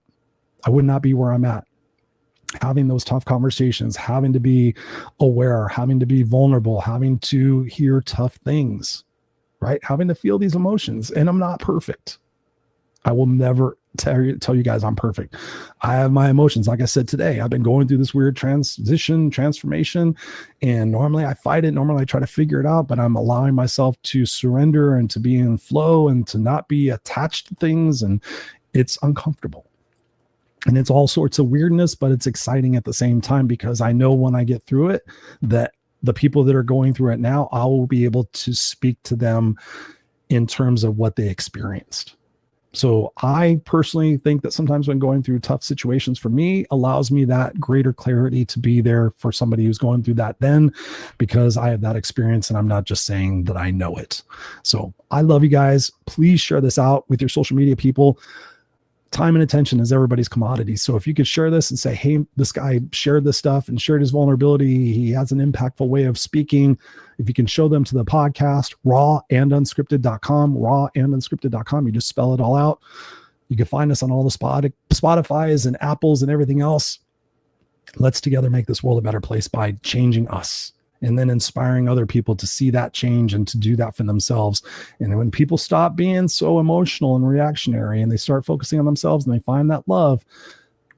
I would not be where I'm at. Having those tough conversations, having to be aware, having to be vulnerable, having to hear tough things, right? Having to feel these emotions. And I'm not perfect. I will never tell you guys I'm perfect. I have my emotions. Like I said today, I've been going through this weird transformation, and normally I fight it. Normally I try to figure it out, but I'm allowing myself to surrender and to be in flow and to not be attached to things. And it's uncomfortable. And it's all sorts of weirdness, but it's exciting at the same time, because I know when I get through it, that the people that are going through it now, I will be able to speak to them in terms of what they experienced. So I personally think that sometimes when going through tough situations, for me, allows me that greater clarity to be there for somebody who's going through that then, because I have that experience and I'm not just saying that I know it. So I love you guys. Please share this out with your social media people. Time and attention is everybody's commodity. So if you could share this and say, hey, this guy shared this stuff and shared his vulnerability, he has an impactful way of speaking. If you can show them to the podcast, rawandunscripted.com, rawandunscripted.com, you just spell it all out. You can find us on all the Spotify's and Apples and everything else. Let's together make this world a better place by changing us, and then inspiring other people to see that change and to do that for themselves. And when people stop being so emotional and reactionary and they start focusing on themselves and they find that love,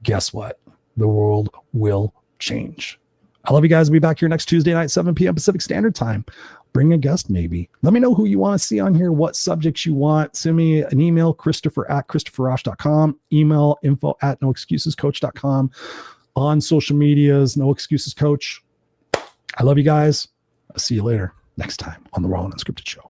guess what? The world will change. I love you guys. I'll be back here next Tuesday night, 7 p.m. Pacific Standard Time. Bring a guest maybe. Let me know who you want to see on here, what subjects you want. Send me an email, Christopher@ChristopherRausch.com, email info@noexcusescoach.com, on social medias, No Excuses Coach. I love you guys. I'll see you later next time on the Raw Unscripted Show.